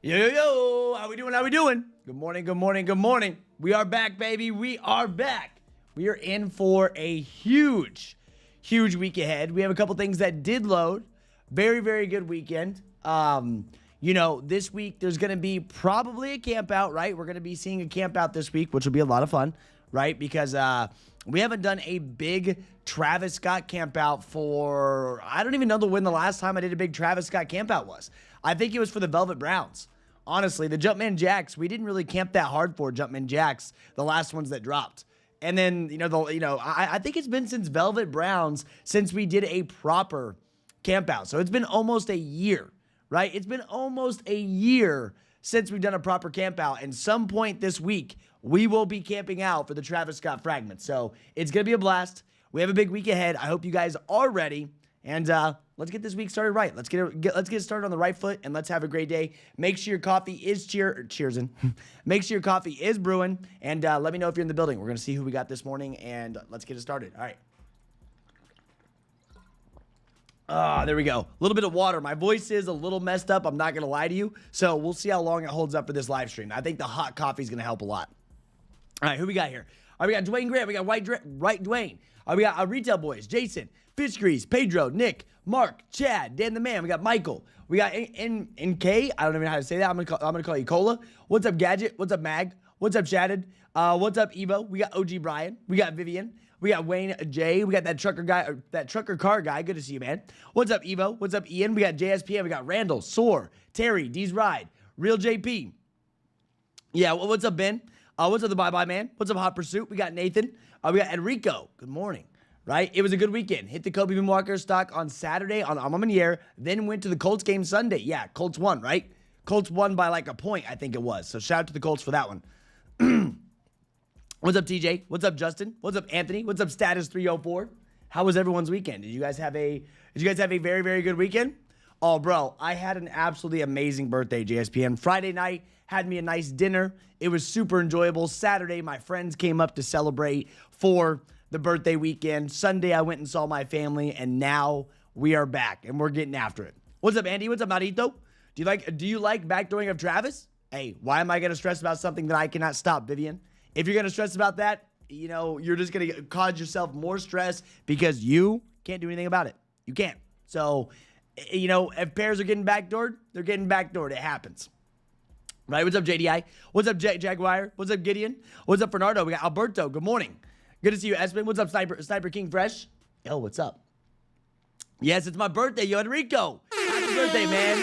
Yo, yo, yo, how we doing, how we doing? Good morning, good morning, good morning. We are back, baby, we are back. We are in for a huge week ahead. We have a couple things that did load. Very, very good weekend. This week there's going to be probably a camp out, right? We're going to be seeing a camp out this week, which will be a lot of fun, right? Because we haven't done a big Travis Scott camp out for, I don't even know when the last time I did a big Travis Scott camp out was. I think it was for the Velvet Browns. Honestly, the Jumpman Jacks, we didn't really camp that hard for Jumpman Jacks, the last ones that dropped. And then, I think it's been since Velvet Browns since we did a proper camp out. So it's been almost a year, right? It's been almost a year since we've done a proper camp out. And some point this week, we will be camping out for the Travis Scott Fragment. So it's going to be a blast. We have a big week ahead. I hope you guys are ready. And let's get this week started right. Let's get started on the right foot, and let's have a great day. Make sure your coffee is cheersing. Make sure your coffee is brewing, and let me know if you're in the building. We're going to see who we got this morning, and let's get it started. All right. There we go. A little bit of water. My voice is a little messed up. I'm not going to lie to you. So we'll see how long it holds up for this live stream. I think the hot coffee is going to help a lot. All right, who we got here? All right, we got Dwayne Grant. We got Right Dwayne. All right, we got Retail Boys, Jason, Fish Grease, Pedro, Nick, Mark, Chad, Dan the Man. We got Michael. We got NK. I don't even know how to say that. I'm gonna call you Cola. What's up, Gadget? What's up, Mag? What's up, Shattered? What's up, Evo? We got OG Brian. We got Vivian. We got Wayne J. We got that trucker guy, that trucker car guy. Good to see you, man. What's up, Evo? What's up, Ian? We got JSPM. We got Randall, Soar, Terry, D's Ride, Real JP. Yeah, what's up, Ben? What's up, the Bye Bye Man? What's up, Hot Pursuit? We got Nathan. We got Enrico. Good morning. Right? It was a good weekend. Hit the Kobe Walker stock on Saturday on Amamanier, then went to the Colts game Sunday. Yeah, Colts won, right? Colts won by like a point, I think it was. So shout out to the Colts for that one. What's up, TJ? What's up, Justin? What's up, Anthony? What's up, Status 304? How was everyone's weekend? Did you guys have a very, very good weekend? Oh, bro, I had an absolutely amazing birthday, JSPN. Friday night, had me a nice dinner. It was super enjoyable. Saturday, my friends came up to celebrate for the birthday weekend. Sunday, I went and saw my family, and now we are back, and we're getting after it. What's up, Andy? What's up, Marito? Do you like backdooring of Travis? Hey, why am I going to stress about something that I cannot stop, Vivian? If you're going to stress about that, you're just going to cause yourself more stress because you can't do anything about it. You can't. So, if pairs are getting backdoored, they're getting backdoored. It happens. Right? What's up, JDI? What's up, Jaguar? What's up, Gideon? What's up, Bernardo? We got Alberto. Good morning. Good to see you, Espen. What's up, Sniper King Fresh? Yo, what's up? Yes, it's my birthday, yo, Enrico. Happy birthday, man.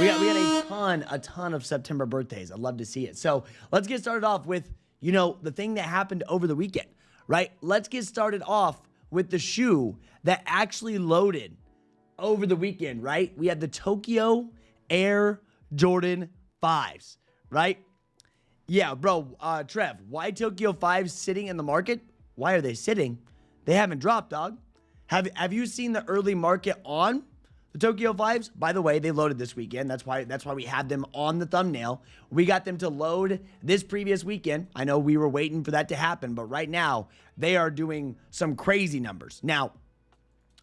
We had a ton of September birthdays. I'd love to see it. So let's get started off with, the thing that happened over the weekend, right? Let's get started off with the shoe that actually loaded over the weekend, right? We had the Tokyo Air Jordan 5s, right? Yeah, bro, Trev, why Tokyo 5s sitting in the market? Why are they sitting? They haven't dropped, dog. Have you seen the early market on the Tokyo 5s? By the way, they loaded this weekend. That's why we had them on the thumbnail. We got them to load this previous weekend. I know we were waiting for that to happen, but right now they are doing some crazy numbers. Now,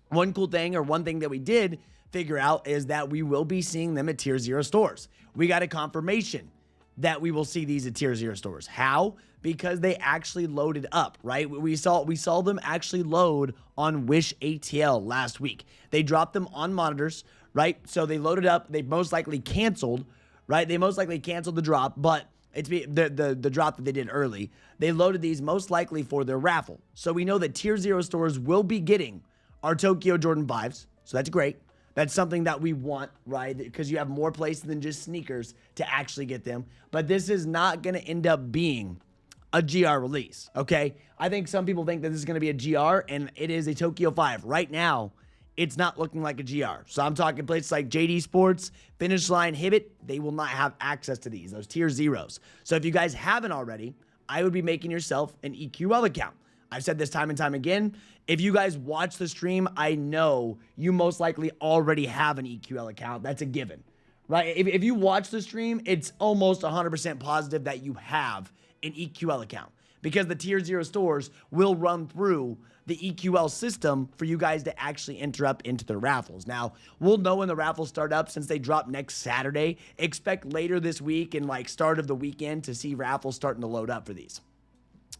one thing that we did figure out is that we will be seeing them at Tier 0 stores. We got a confirmation that we will see these at Tier 0 stores. How? Because they actually loaded up, right? We saw them actually load on Wish ATL last week. They dropped them on monitors, right? So they loaded up. They most likely canceled, right? They most likely canceled the drop, but it's the drop that they did early. They loaded these most likely for their raffle. So we know that Tier 0 stores will be getting our Tokyo Jordan 5s. So that's great. That's something that we want, right? Because you have more places than just sneakers to actually get them. But this is not going to end up being a GR release, okay? I think some people think that this is going to be a GR, and it is a Tokyo 5. Right now, it's not looking like a GR. So I'm talking places like JD Sports, Finish Line, Hibbett. They will not have access to those Tier 0s. So if you guys haven't already, I would be making yourself an EQL account. I've said this time and time again. If you guys watch the stream, I know you most likely already have an EQL account. That's a given, right? If you watch the stream, it's almost 100% positive that you have an EQL account because the Tier 0 stores will run through the EQL system for you guys to actually enter up into the raffles. Now, we'll know when the raffles start up since they drop next Saturday. Expect later this week and like start of the weekend to see raffles starting to load up for these.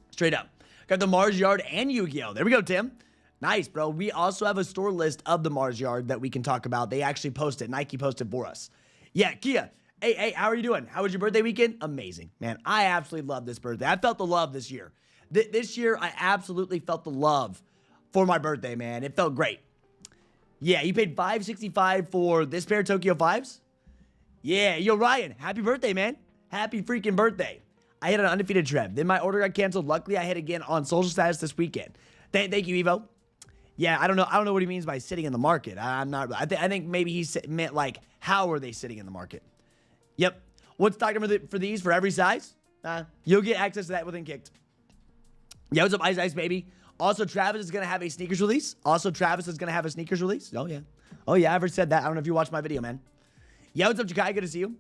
Straight up. Got the Mars Yard and Yu-Gi-Oh! There we go, Tim. Nice, bro. We also have a store list of the Mars Yard that we can talk about. They actually posted. Nike posted for us. Yeah, Kia. Hey, how are you doing? How was your birthday weekend? Amazing, man. I absolutely love this birthday. I felt the love this year. This year, I absolutely felt the love for my birthday, man. It felt great. Yeah, you paid $565 for this pair of Tokyo 5s? Yeah, yo, Ryan, happy birthday, man. Happy freaking birthday. I hit an undefeated Trev. Then my order got canceled. Luckily, I hit again on social status this weekend. Thank you, Evo. Yeah, I don't know what he means by sitting in the market. I'm not. I think maybe he meant like, how are they sitting in the market? Yep. What's stock number for these for every size? You'll get access to that within Kckd. Yeah, what's up, Ice baby? Also, Travis is gonna have a sneakers release. Oh yeah. Oh yeah, I ever said that. I don't know if you watched my video, man. Yeah, what's up, Jakai? Good to see you.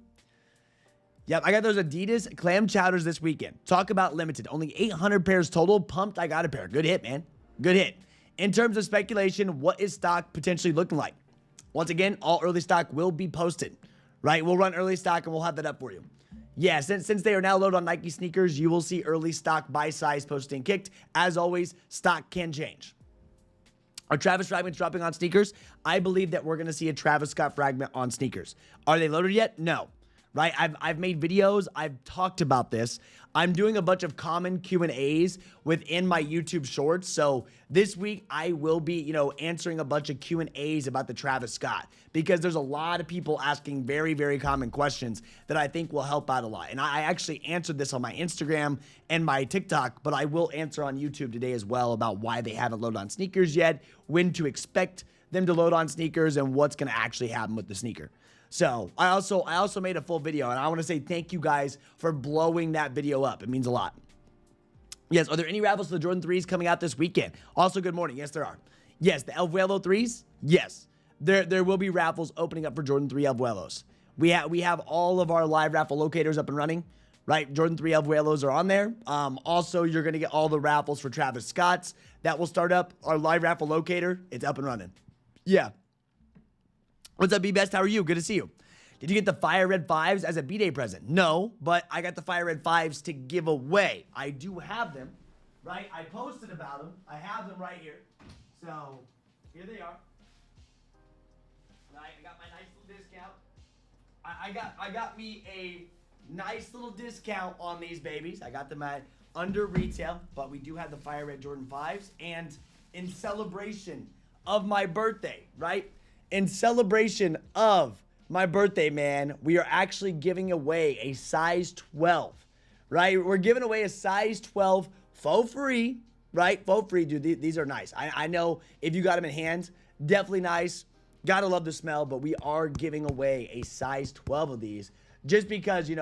Yep, I got those Adidas clam chowders this weekend. Talk about limited. Only 800 pairs total. Pumped I got a pair. Good hit, man. Good hit. In terms of speculation, what is stock potentially looking like? Once again, all early stock will be posted, right? We'll run early stock and we'll have that up for you. Yeah, since they are now loaded on Nike sneakers, you will see early stock by size posted in Kckd. As always, stock can change. Are Travis Fragments dropping on sneakers? I believe that we're going to see a Travis Scott Fragment on sneakers. Are they loaded yet? No. Right? I've made videos. I've talked about this. I'm doing a bunch of common Q&As within my YouTube shorts. So this week I will be, answering a bunch of Q&As about the Travis Scott because there's a lot of people asking very, very common questions that I think will help out a lot. And I actually answered this on my Instagram and my TikTok, but I will answer on YouTube today as well about why they haven't loaded on sneakers yet, when to expect them to load on sneakers, and what's going to actually happen with the sneaker. So I also made a full video, and I want to say thank you guys for blowing that video up. It means a lot. Yes, are there any raffles for the Jordan 3s coming out this weekend? Also, good morning. Yes, there are. Yes, the El Vuelo 3s? Yes. There will be raffles opening up for Jordan 3 El Vuelos. We have all of our live raffle locators up and running, right? Jordan 3 El Vuelos are on there. Also, you're going to get all the raffles for Travis Scott's. That will start up. Our live raffle locator, it's up and running. Yeah. What's up, B-Best? How are you? Good to see you. Did you get the Fire Red 5s as a B-Day present? No, but I got the Fire Red 5s to give away. I do have them, right? I posted about them. I have them right here. So, here they are. Right, I got my nice little discount. I got me a nice little discount on these babies. I got them at under retail, but we do have the Fire Red Jordan 5s. And in celebration of my birthday, right? In celebration of my birthday, man, we are actually giving away a size 12, right? We're giving away a size 12 faux free, right? Faux free, dude. These are nice. I know if you got them in hand, definitely nice. Gotta love the smell, but we are giving away a size 12 of these just because, in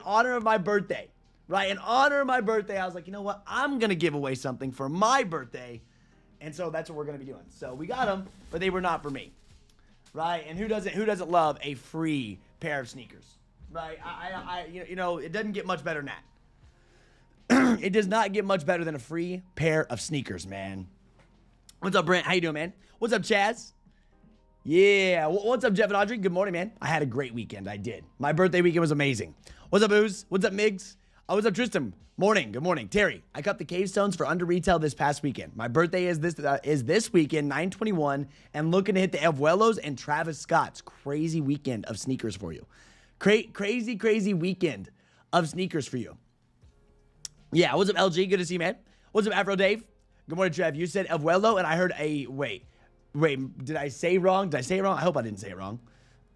honor of my birthday, right? In honor of my birthday, I was like, you know what? I'm going to give away something for my birthday. And so that's what we're going to be doing. So we got them, but they were not for me. Right? And who doesn't love a free pair of sneakers? Right? It doesn't get much better than that. It does not get much better than a free pair of sneakers, man. What's up, Brent? How you doing, man? What's up, Chaz? Yeah. What's up, Jeff and Audrey? Good morning, man. I had a great weekend. I did. My birthday weekend was amazing. What's up, Ooze? What's up, Migs? What's up, Tristan? Morning. Good morning. Terry, I cut the cave stones for under retail this past weekend. My birthday is this weekend, 9/21, and looking to hit the Abuelos and Travis Scott's. Crazy weekend of sneakers for you. Crazy weekend of sneakers for you. Yeah, what's up, LG? Good to see you, man. What's up, Afro Dave? Good morning, Trev. You said Abuelo, and I heard a, wait, did I say wrong? Did I say it wrong? I hope I didn't say it wrong.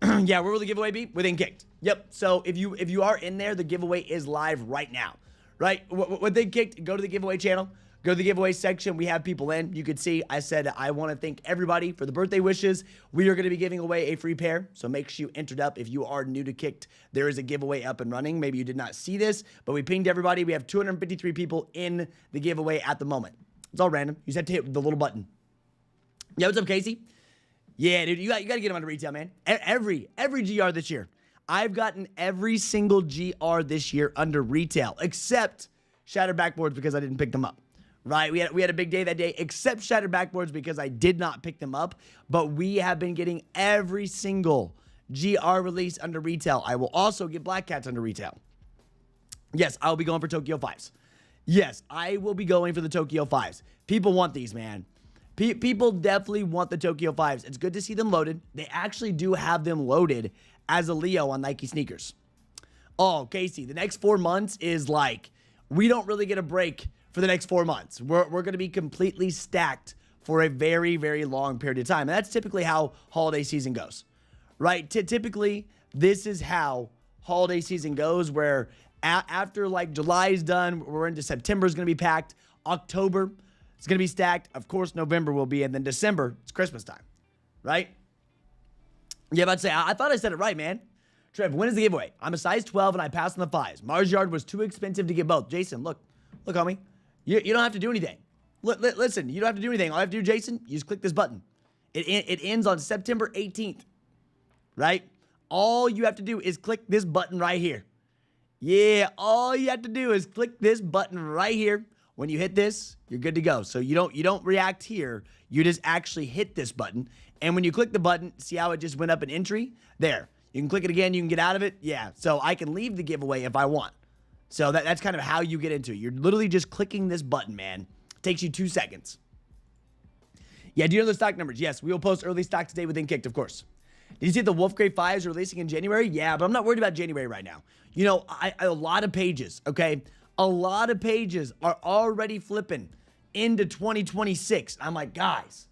Yeah, where will the giveaway be? Within Kckd. Yep, so if you are in there, the giveaway is live right now. Right? Within Kckd, go to the giveaway channel. Go to the giveaway section. We have people in. You can see I said I want to thank everybody for the birthday wishes. We are going to be giving away a free pair, so make sure you entered up. If you are new to Kckd, there is a giveaway up and running. Maybe you did not see this, but we pinged everybody. We have 253 people in the giveaway at the moment. It's all random. You just have to hit the little button. Yeah, what's up, Casey? Yeah, dude, you got to get them under retail, man. Every GR this year. I've gotten every single GR this year under retail, except Shattered Backboards because I didn't pick them up, right? We had a big day that day, except Shattered Backboards because I did not pick them up. But we have been getting every single GR release under retail. I will also get Black Cats under retail. Yes, I'll be going for Tokyo 5s. Yes, I will be going for the Tokyo 5s. People want these, man. People definitely want the Tokyo 5s. It's good to see them loaded. They actually do have them loaded as a Leo on Nike sneakers. Oh, Casey, the next 4 months is like, we don't really get a break for the next 4 months. We're going to be completely stacked for a very, very long period of time. And that's typically how holiday season goes, right? Typically, this is how holiday season goes, where after like July is done, we're into September is going to be packed. October, it's going to be stacked. Of course, November will be. And then December, it's Christmas time, right? Yeah, about to say, I thought I said it right, man. Trev, when is the giveaway? I'm a size 12 and I passed on the 5s. Mars Yard was too expensive to get both. Jason, look, homie. You don't have to do anything. Listen, you don't have to do anything. All you have to do, Jason, you just click this button. It ends on September 18th, right? All you have to do is click this button right here. Yeah, all you have to do is click this button right here. When you hit this, you're good to go. So you don't react here. You just actually hit this button. And when you click the button, see how it just went up an entry? There. You can click it again. You can get out of it. Yeah. So I can leave the giveaway if I want. So that's kind of how you get into it. You're literally just clicking this button, man. It takes you 2 seconds. Yeah, do you know the stock numbers? Yes, we will post early stock today within Kckd, of course. Did you see the Wolf Grade 5s releasing in January? Yeah, but I'm not worried about January right now. You know, a lot of pages, okay? A lot of pages are already flipping into 2026. I'm like, guys,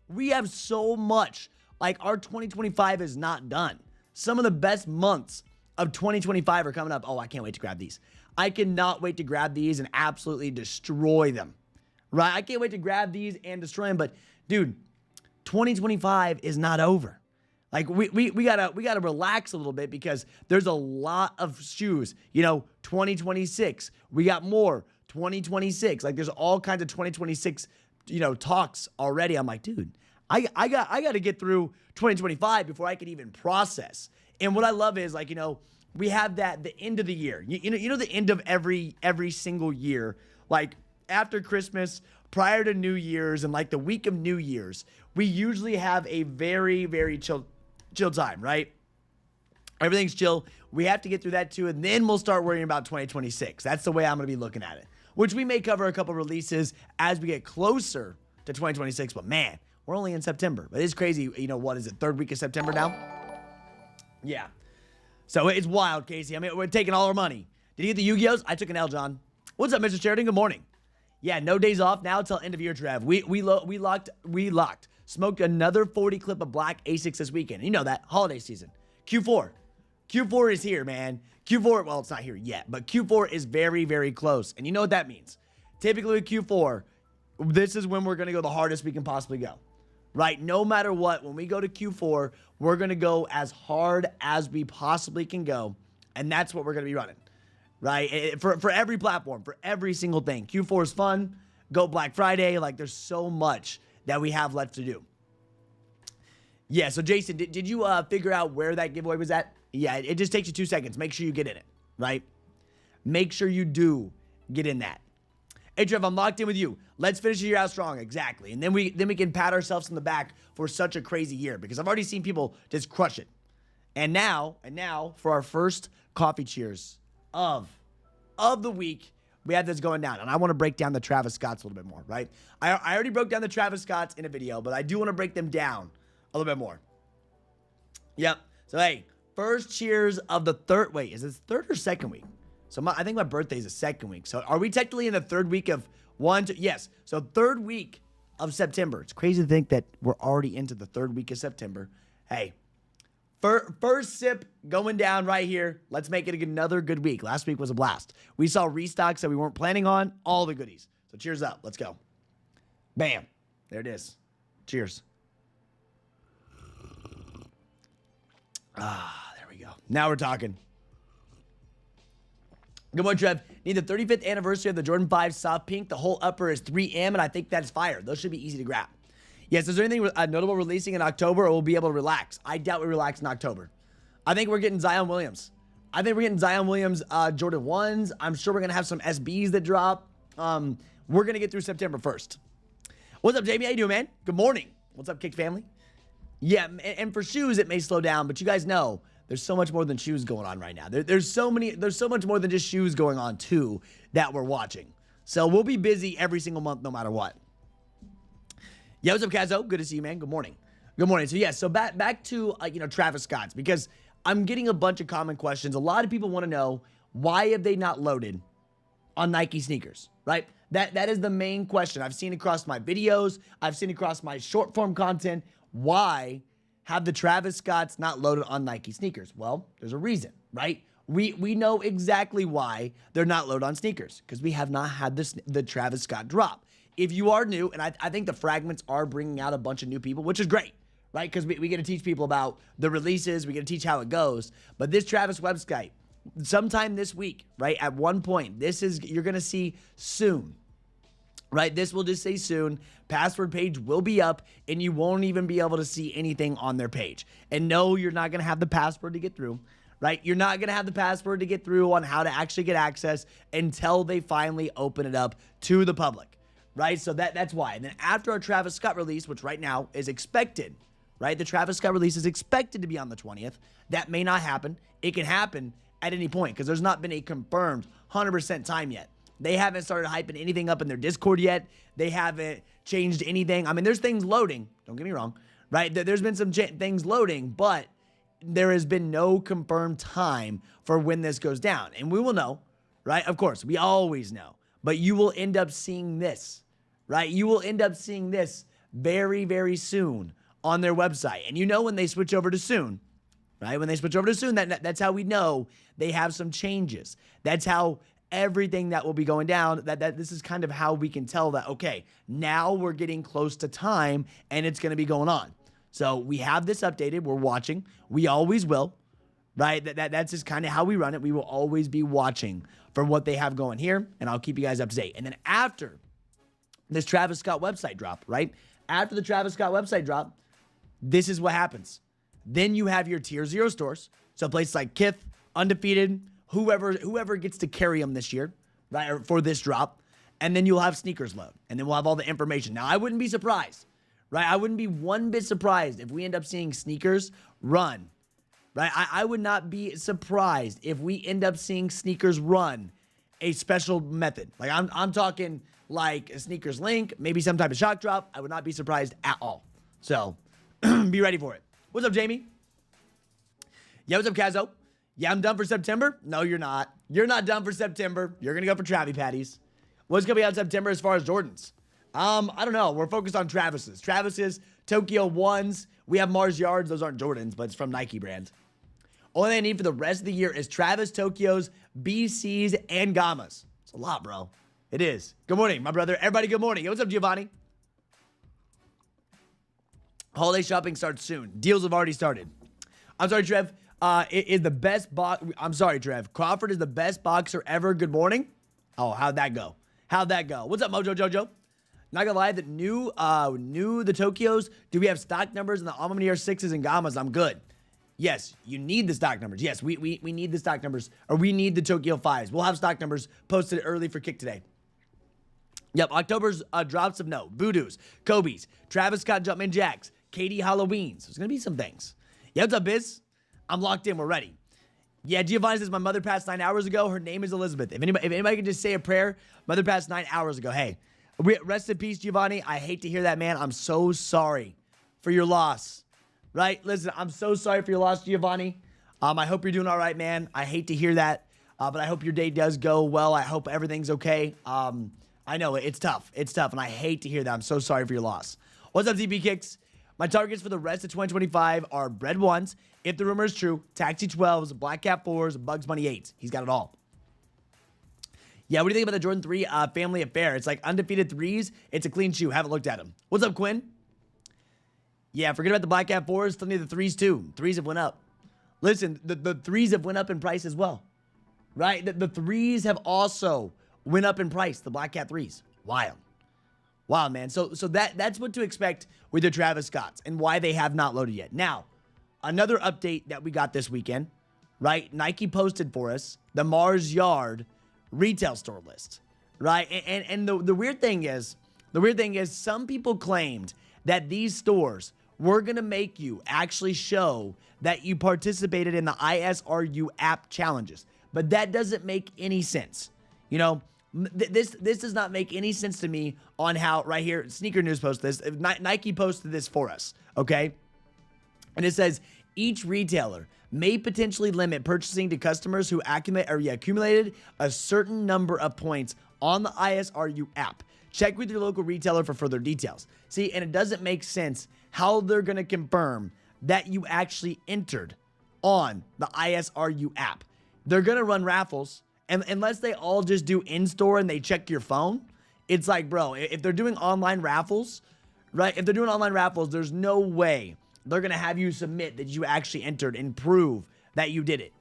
we have so much. Like, our 2025 is not done. Some of the best months of 2025 are coming up. Oh, I can't wait to grab these. I cannot wait to grab these and absolutely destroy them, right? I can't wait to grab these and destroy them. But, dude, 2025 is not over. Like, we gotta relax a little bit because there's a lot of shoes. You know, 2026. We got more 2026. Like, there's all kinds of 2026, you know, talks already. I'm like, dude, I got to get through 2025 before I can even process. And what I love is, like, you know, we have the end of the year. You know the end of every single year, like after Christmas, prior to New Year's, and like the week of New Year's, we usually have a very, very chill time, right? Everything's chill. We have to get through that too, and then we'll start worrying about 2026. That's the way I'm going to be looking at it, which we may cover a couple releases as we get closer to 2026, but man, we're only in September. But it's crazy. You know, what is it, third week of September now? Yeah. So it's wild, Casey. I mean, we're taking all our money. Did you get the Yu-Gi-Ohs? I took an L, John. What's up, Mr. Sheridan? Good morning. Yeah, no days off now till end of year, Trev. We locked. Smoked another 40 clip of black ASICs this weekend. You know that, holiday season. Q4 is here, man. Q4, well, it's not here yet, but Q4 is very, very close. And you know what that means. Typically with Q4, this is when we're going to go the hardest we can possibly go, right? No matter what, when we go to Q4, we're going to go as hard as we possibly can go. And that's what we're going to be running, right? For every platform, for every single thing. Q4 is fun. Go Black Friday. Like, there's so much that we have left to do. Yeah, so Jason, did you figure out where that giveaway was at? Yeah, it just takes you 2 seconds. Make sure you get in it, right? Make sure you do get in that. Hey, Trev, I'm locked in with you. Let's finish the year out strong. Exactly. And then we can pat ourselves on the back for such a crazy year, because I've already seen people just crush it. And now for our first coffee cheers of the week, we have this going down, and I want to break down the Travis Scotts a little bit more, right? I already broke down the Travis Scotts in a video, but I do want to break them down a little bit more. Yep. So, hey, first cheers of the third. Wait, is this third or second week? So, I think my birthday is the second week. So, are we technically in the third week of yes. So, third week of September. It's crazy to think that we're already into the third week of September. Hey, first sip going down right here. Let's make it another good week. Last week was a blast. We saw restocks that we weren't planning on. All the goodies. So cheers up. Let's go. Bam. There it is. Cheers. There we go. Now we're talking. Good morning, Trev. Need the 35th anniversary of the Jordan 5 soft pink. The whole upper is 3M, and I think that's fire. Those should be easy to grab. Yes, is there anything notable releasing in October, or we'll be able to relax? I doubt we relax in October. I think we're getting Zion Williams. Jordan 1s. I'm sure we're going to have some SBs that drop. We're going to get through September 1st. What's up, Jamie? How you doing, man? Good morning. What's up, Kckd family? Yeah, and for shoes, it may slow down, but you guys know there's so much more than shoes going on right now. There's so much more than just shoes going on, too, that we're watching. So we'll be busy every single month, no matter what. Yeah, what's up, Kazo? Good to see you, man. Good morning. Good morning. So, yeah, so back to, Travis Scott's, because I'm getting a bunch of common questions. A lot of people want to know, why have they not loaded on Nike sneakers, right? That is the main question I've seen across my videos. I've seen across my short form content. Why have the Travis Scotts not loaded on Nike sneakers? Well, there's a reason, right? We know exactly why they're not loaded on sneakers, because we have not had the Travis Scott drop. If you are new, and I think the Fragments are bringing out a bunch of new people, which is great, right? Because we get to teach people about the releases. We get to teach how it goes. But this Travis website, sometime this week, right, at one point, you're going to see soon. Right, this will just say soon. Password page will be up, and you won't even be able to see anything on their page. And no, you're not going to have the password to get through, right? You're not going to have the password to get through on how to actually get access until they finally open it up to the public, right? So that's why. And then after our Travis Scott release, which right now is expected, right? The Travis Scott release is expected to be on the 20th. That may not happen. It can happen at any point because there's not been a confirmed 100% time yet. They haven't started hyping anything up in their Discord yet. They haven't changed anything. I mean, there's things loading. Don't get me wrong, right? There's been some things loading, but there has been no confirmed time for when this goes down. And we will know, right? Of course, we always know. But you will end up seeing this, right? You will end up seeing this very, very soon on their website. And you know when they switch over to soon, right? When they switch over to soon, that's how we know they have some changes. That's how everything that will be going down, that this is kind of how we can tell that, okay, now we're getting close to time and it's going to be going on. So we have this updated. We're watching. We always will, right? That's just kind of how we run it. We will always be watching for what they have going here, and I'll keep you guys up to date. And then after this Travis Scott website drop, right? After the Travis Scott website drop, this is what happens. Then you have your tier 0 stores. So places like Kith, Undefeated, whoever gets to carry them this year, right, or for this drop, and then you'll have sneakers load, and then we'll have all the information. Now, I wouldn't be surprised, right? I wouldn't be one bit surprised if we end up seeing sneakers run, right? I would not be surprised if we end up seeing sneakers run a special method. Like, I'm talking like a sneakers link, maybe some type of shock drop. I would not be surprised at all. So, be ready for it. What's up, Jamie? Yeah, what's up, Kazo? Yeah, I'm done for September. No, you're not. You're not done for September. You're going to go for Travie Patties. What's going to be out in September as far as Jordans? I don't know. We're focused on Travis's. Travis's, Tokyo 1s. We have Mars Yards. Those aren't Jordans, but it's from Nike brand. Only thing I need for the rest of the year is Travis, Tokyos, BCs, and Gammas. It's a lot, bro. It is. Good morning, my brother. Everybody, good morning. Hey, what's up, Giovanni? Holiday shopping starts soon. Deals have already started. I'm sorry, Trev. It is the best box. I'm sorry, Trev. Crawford is the best boxer ever. Good morning. Oh, how'd that go? How'd that go? What's up, Mojo Jojo? Not gonna lie, the new the Tokyos. Do we have stock numbers in the Alma Mater 6s and Gammas? I'm good. Yes, you need the stock numbers. Yes, we need the stock numbers, or we need the Tokyo 5s. We'll have stock numbers posted early for Kckd today. Yep, October's drops of note. Voodoos, Kobe's, Travis Scott Jumpman Jacks, Kckd Halloweens. There's gonna be some things. Yeah, what's up, Biz? I'm locked in. We're ready. Yeah, Giovanni says my mother passed 9 hours ago. Her name is Elizabeth. If anybody can just say a prayer, mother passed 9 hours ago. Hey, rest in peace, Giovanni. I hate to hear that, man. I'm so sorry for your loss. Right? Listen, I'm so sorry for your loss, Giovanni. I hope you're doing all right, man. I hate to hear that, but I hope your day does go well. I hope everything's okay. I know it's tough. It's tough, and I hate to hear that. I'm so sorry for your loss. What's up, ZP Kicks? My targets for the rest of 2025 are Bread 1s, if the rumor is true, Taxi 12s, Black Cat 4s, Bugs Bunny 8s. He's got it all. Yeah, what do you think about the Jordan 3 family affair? It's like undefeated 3s. It's a clean shoe. Haven't looked at them. What's up, Quinn? Yeah, forget about the Black Cat 4s. Still need the 3s too. 3s have went up. Listen, the 3s have went up in price as well. Right? The 3s have also went up in price. The Black Cat 3s. Wild. Wow, man. So that's what to expect with the Travis Scotts and why they have not loaded yet. Now, another update that we got this weekend, right? Nike posted for us the Mars Yard retail store list, right? And the weird thing is, some people claimed that these stores were going to make you actually show that you participated in the ISRU app challenges. But that doesn't make any sense. You know, this does not make any sense to me on how, right here, Sneaker News posted this. Nike posted this for us, okay? And it says, each retailer may potentially limit purchasing to customers who accumulated a certain number of points on the ISRU app. Check with your local retailer for further details. See, and it doesn't make sense how they're going to confirm that you actually entered on the ISRU app. They're going to run raffles, and unless they all just do in-store and they check your phone, it's like, bro, if they're doing online raffles, right? If they're doing online raffles, there's no way they're going to have you submit that you actually entered and prove that you did it.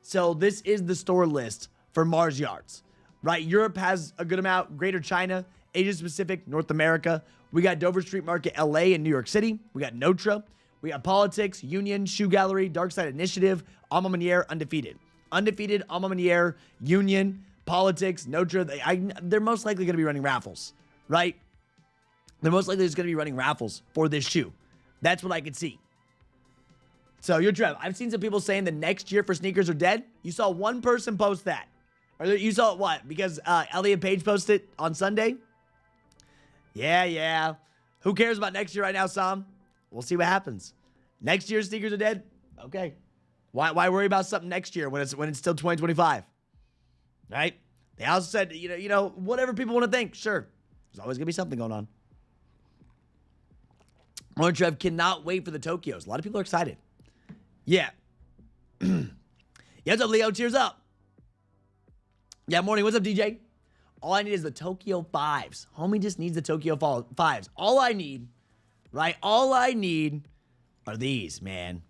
So this is the store list for Mars Yards, right? Europe has a good amount, Greater China, Asia Pacific, North America. We got Dover Street Market, LA and New York City. We got Notre. We got Politics, Union, Shoe Gallery, Dark Side Initiative, Alma Maniere, Undefeated. Undefeated, Alma Maniere, Union, Politics, Notre. They're most likely going to be running raffles, right? They're most likely just going to be running raffles for this shoe. That's what I could see. So you're Trev. I've seen some people saying the next year for sneakers are dead. You saw one person post that. Or you saw it what? Because Elliot Page posted it on Sunday? Yeah. Who cares about next year right now, Sam? We'll see what happens. Next year sneakers are dead? Okay. Why worry about something next year when it's still 2025? Right? They also said, you know, whatever people want to think, sure. There's always going to be something going on. Orange Trev cannot wait for the Tokyos. A lot of people are excited. Yeah. Yeah, what's up, Leo? Cheers up. Yeah, morning. What's up, DJ? All I need is the Tokyo 5s. Homie just needs the Tokyo 5s. All I need, right? All I need are these, man.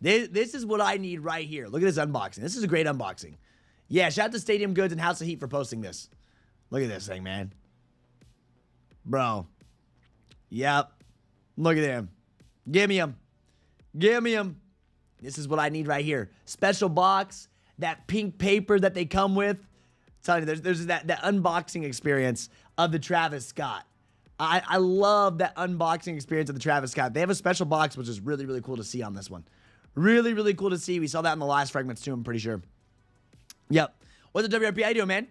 This is what I need right here. Look at this unboxing. This is a great unboxing. Yeah, shout out to Stadium Goods and House of Heat for posting this. Look at this thing, man. Bro. Yep. Look at him. Give me him. Give me him. This is what I need right here. Special box. That pink paper that they come with. I'm telling you, there's that unboxing experience of the Travis Scott. I love that unboxing experience of the Travis Scott. They have a special box, which is really, really cool to see on this one. Really, really cool to see. We saw that in the last Fragments too, I'm pretty sure. Yep. What's the WRP? How you doing, man?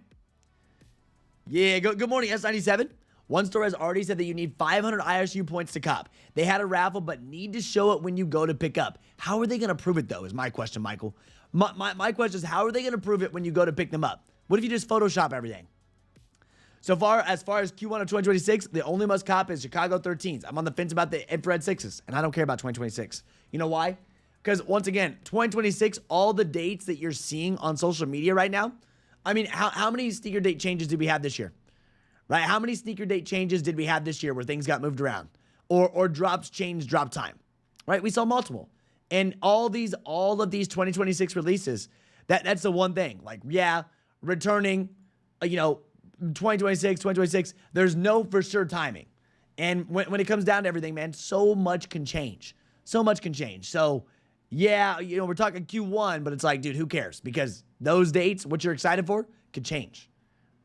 Yeah, good morning, S97. One store has already said that you need 500 ISU points to cop. They had a raffle, but need to show it when you go to pick up. How are they going to prove it, though, is my question, Michael. My question is, how are they going to prove it when you go to pick them up? What if you just Photoshop everything? As far as Q1 of 2026, the only must cop is Chicago 13s. I'm on the fence about the infrared 6s, and I don't care about 2026. You know why? Because, once again, 2026, all the dates that you're seeing on social media right now, I mean, how many sneaker date changes did we have this year? Right? How many sneaker date changes did we have this year where things got moved around? Or drops changed drop time? Right? We saw multiple. And all of these 2026 releases, that's the one thing. Like, yeah, returning, 2026, there's no for sure timing. And when it comes down to everything, man, so much can change. So much can change. So, yeah, we're talking Q1, but it's like, dude, who cares? Because those dates, what you're excited for, could change.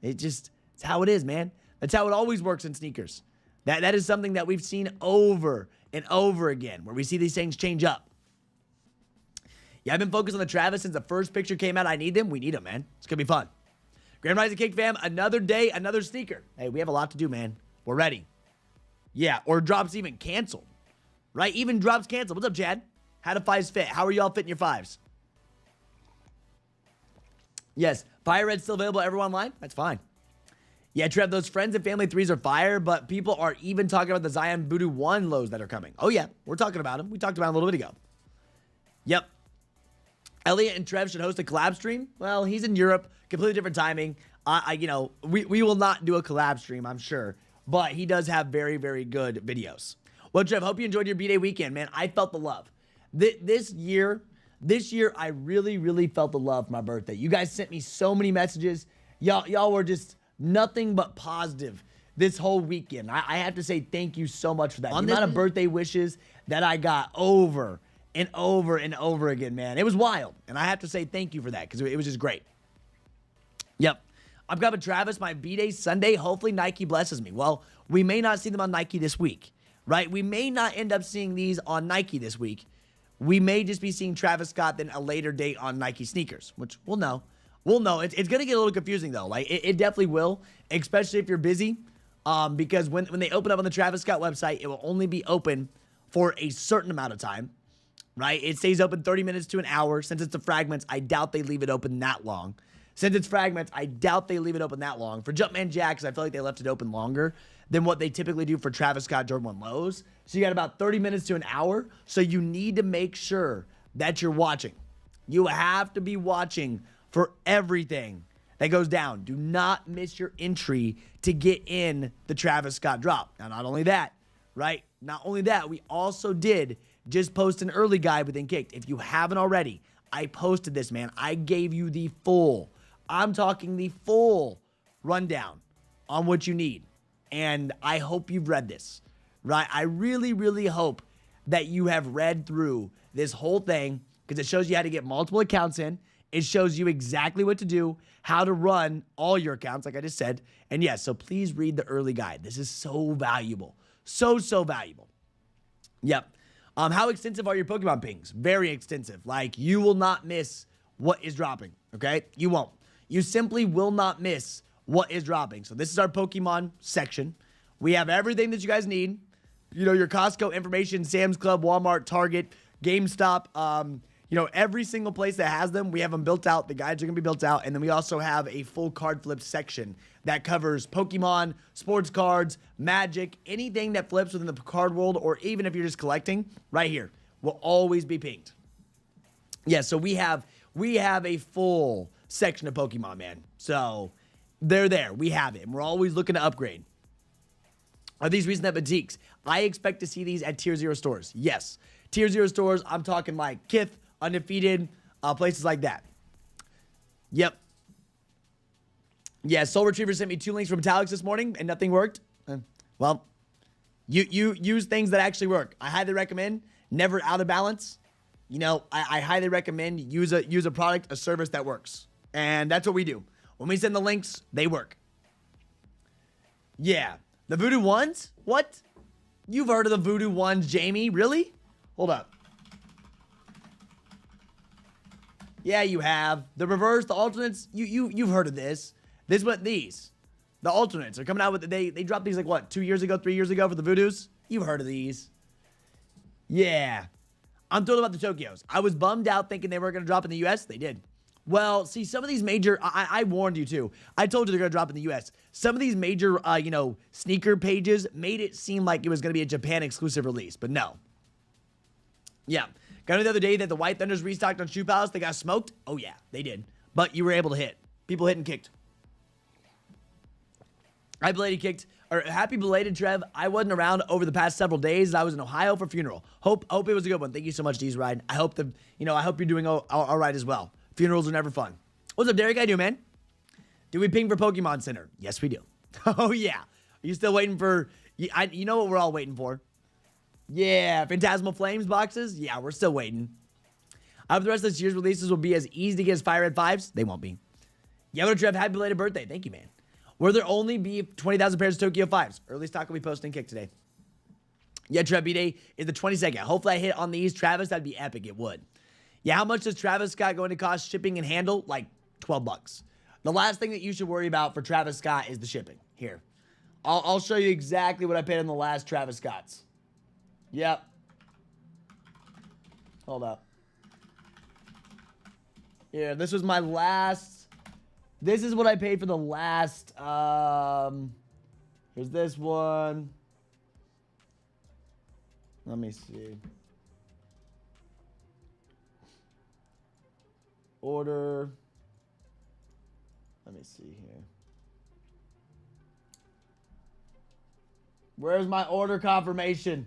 It's how it is, man. That's how it always works in sneakers. That is something that we've seen over and over again, where we see these things change up. Yeah, I've been focused on the Travis since the first picture came out. I need them. We need them, man. It's going to be fun. Grand Rising Cake fam, another day, another sneaker. Hey, we have a lot to do, man. We're ready. Yeah, or drops even canceled. Right? Even drops canceled. What's up, Chad? How do 5s fit? How are y'all fitting your 5s? Yes, Fire Red's still available everywhere online? That's fine. Yeah, Trev, those friends and family 3s are fire, but people are even talking about the Zion Voodoo 1 lows that are coming. Oh, yeah, we're talking about them. We talked about them a little bit ago. Yep. Elliot and Trev should host a collab stream. Well, he's in Europe, completely different timing. We will not do a collab stream, I'm sure, but he does have very, very good videos. Well, Trev, hope you enjoyed your B-Day weekend, man. I felt the love. This year, I really, really felt the love for my birthday. You guys sent me so many messages. Y'all were just nothing but positive this whole weekend. I have to say thank you so much for that. The amount of birthday wishes that I got over and over and over again, man. It was wild. And I have to say thank you for that because it was just great. Yep. I'm grabbing Travis, my B-Day Sunday. Hopefully Nike blesses me. Well, we may not see them on Nike this week, right? We may not end up seeing these on Nike this week. We may just be seeing Travis Scott then a later date on Nike sneakers, which we'll know. We'll know. It's going to get a little confusing, though. Like, it definitely will, especially if you're busy, because when they open up on the Travis Scott website, it will only be open for a certain amount of time, right? It stays open 30 minutes to an hour. Since it's the Fragments, I doubt they leave it open that long. Since it's Fragments, I doubt they leave it open that long. For Jumpman Jacks, I feel like they left it open longer than what they typically do for Travis Scott Jordan 1 lows. So you got about 30 minutes to an hour. So you need to make sure that you're watching. You have to be watching for everything that goes down. Do not miss your entry to get in the Travis Scott drop. Now, not only that, right? Not only that, we also did just post an early guide within Kckd. If you haven't already, I posted this, man. I gave you the full, I'm talking the full rundown on what you need. And I hope you've read this, right? I really, really hope that you have read through this whole thing because it shows you how to get multiple accounts in. It shows you exactly what to do, how to run all your accounts, like I just said. And yes, so please read the early guide. This is so valuable. So valuable. Yep. How extensive are your Pokemon pings? Very extensive. Like, you will not miss what is dropping, okay? You won't. You simply will not miss what is dropping. So this is our Pokemon section. We have everything that you guys need. You know, your Costco information, Sam's Club, Walmart, Target, GameStop, you know, every single place that has them, we have them built out. The guides are going to be built out. And then we also have a full card flip section that covers Pokemon, sports cards, Magic, anything that flips within the card world, or even if you're just collecting, right here, will always be pinged. Yeah, so we have a full section of Pokemon, man. So they're there. We have it. And we're always looking to upgrade. Are these recent at boutiques? I expect to see these at Tier 0 stores. Yes. Tier 0 stores, I'm talking like Kith, Undefeated, places like that. Yep. Yeah, Soul Retriever sent me 2 links from Metallics this morning, and nothing worked. Well, you use things that actually work. I highly recommend never out of balance. You know, I highly recommend use a product, a service that works. And that's what we do. When we send the links, they work. Yeah. The Voodoo Ones? What? You've heard of the Voodoo Ones, Jamie? Really? Hold up. Yeah, you have. The reverse, the alternates, you've heard of this. This is what these. The alternates are coming out with, they dropped these like what, 2 years ago, 3 years ago for the Voodoos? You've heard of these. Yeah. I'm thrilled about the Tokyos. I was bummed out thinking they weren't going to drop in the US. They did. Well, see, some of these major, I warned you too. I told you they're going to drop in the US. Some of these major, you know, sneaker pages made it seem like it was going to be a Japan exclusive release, but no. Yeah. Got to the other day that the White Thunders restocked on Shoe Palace. They got smoked. Oh, yeah, they did. But you were able to hit. People hit and kicked. I belated kicked. Or happy belated, Trev. I wasn't around over the past several days. I was in Ohio for funeral. Hope it was a good one. Thank you so much, D's Ride. I hope I hope you're doing all right as well. Funerals are never fun. What's up, Derek? How you doing, man? Do we ping for Pokemon Center? Yes, we do. Oh, yeah. Are you still waiting for... You know what we're all waiting for. Yeah, Phantasmal Flames boxes? Yeah, we're still waiting. I hope the rest of this year's releases will be as easy to get as Fire Red 5s. They won't be. Yellow Trev, happy belated birthday. Thank you, man. Will there only be 20,000 pairs of Tokyo 5s? Early stock will be posting Kckd today. Yeah, Trev, B-Day is the 22nd. Hopefully I hit on these. Travis, that'd be epic. It would. Yeah, how much does Travis Scott going to cost shipping and handle? Like $12. The last thing that you should worry about for Travis Scott is the shipping. Here. I'll show you exactly what I paid on the last Travis Scotts. Yep. Hold up. Yeah, this was my last. This is what I paid for the last. Here's this one. Let me see. Order. Let me see here. Where's my order confirmation?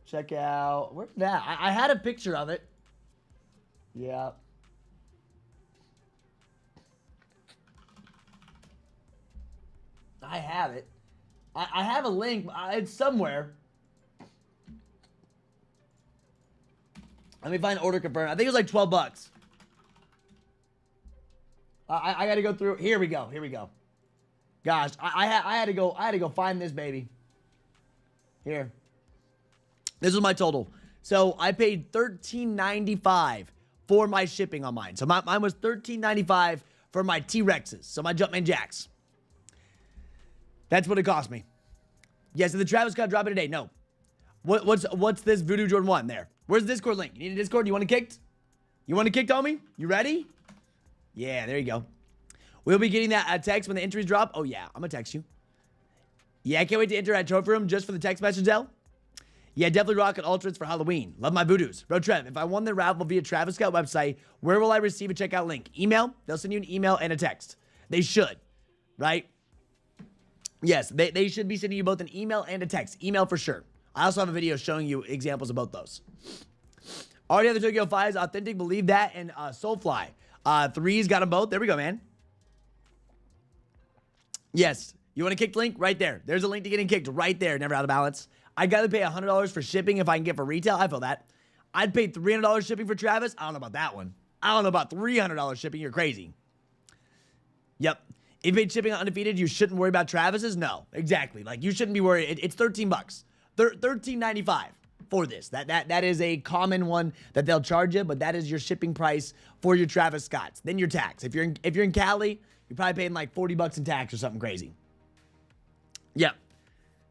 Check out. Where's that? I had a picture of it. Yeah. I have it. I have a link. It's somewhere. Let me find order confirmed. I think it was like $12. I got to go through. Here we go. Here we go. Gosh, I had to go. I had to go find this baby. Here. This was my total. So I paid $13.95 for my shipping on mine. So mine was $13.95 for my T-Rexes. So my Jumpman Jacks. That's what it cost me. Yeah, so the Travis Scott drop it today. No. What's this Voodoo Jordan 1 there? Where's the Discord link? You need a Discord? You want to Kckd? You want to Kckd, homie? You ready? Yeah, there you go. We'll be getting that text when the entries drop. Oh, yeah. I'm going to text you. Yeah, I can't wait to enter at Trophy Room just for the text message, L. Yeah, definitely rocking Ultras for Halloween. Love my voodoos. Bro, Trev, if I won the raffle via Travis Scott website, where will I receive a checkout link? Email? They'll send you an email and a text. They should, right? Yes, they should be sending you both an email and a text. Email for sure. I also have a video showing you examples of both those. Already have the Tokyo 5s, Authentic, Believe That, and Soulfly. 3's got them both. There we go, man. Yes. You want a Kckd link? Right there. There's a link to getting Kckd right there. Never out of balance. I'd rather pay $100 for shipping if I can get for retail. I feel that. I'd pay $300 shipping for Travis. I don't know about that one. I don't know about $300 shipping. You're crazy. Yep. If you paid shipping on Undefeated, you shouldn't worry about Travis's? No. Exactly. Like, you shouldn't be worried. It's 13 bucks. $13.95 for this. That is a common one that they'll charge you, but that is your shipping price for your Travis Scotts. Then your tax. If you're in Cali, you're probably paying like 40 bucks in tax or something crazy. Yep.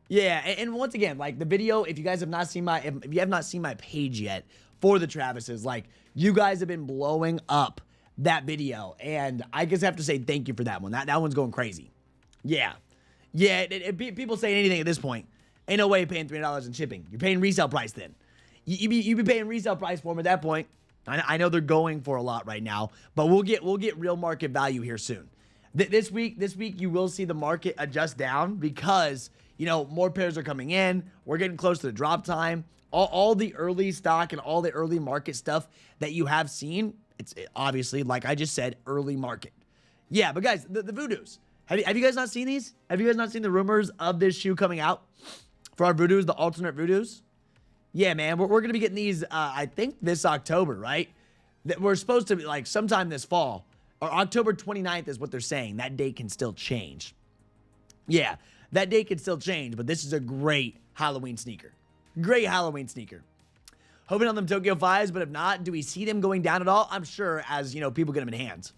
Yeah, and once again, like the video, if you guys have not seen if you have not seen my page yet for the Travises, like you guys have been blowing up that video, and I just have to say thank you for that one. That one's going crazy. Yeah. Yeah, people saying anything at this point, ain't no way you're paying $300 in shipping. You're paying resale price then. You be paying resale price for them at that point. I know they're going for a lot right now, but we'll get real market value here soon. This week you will see the market adjust down because, you know, more pairs are coming in. We're getting close to the drop time. All the early stock and all the early market stuff that you have seen, it's obviously, like I just said, early market. Yeah, but guys, the Voodoos. Have you guys not seen these? Have you guys not seen the rumors of this shoe coming out for our Voodoos, the alternate Voodoos? Yeah, man, we're going to be getting these, I think, this October, right? We're supposed to be, like, sometime this fall. Or October 29th is what they're saying. That date can still change. Yeah, that date can still change, but this is a great Halloween sneaker. Great Halloween sneaker. Hoping on them Tokyo 5s, but if not, do we see them going down at all? I'm sure as, you know, people get them in hands.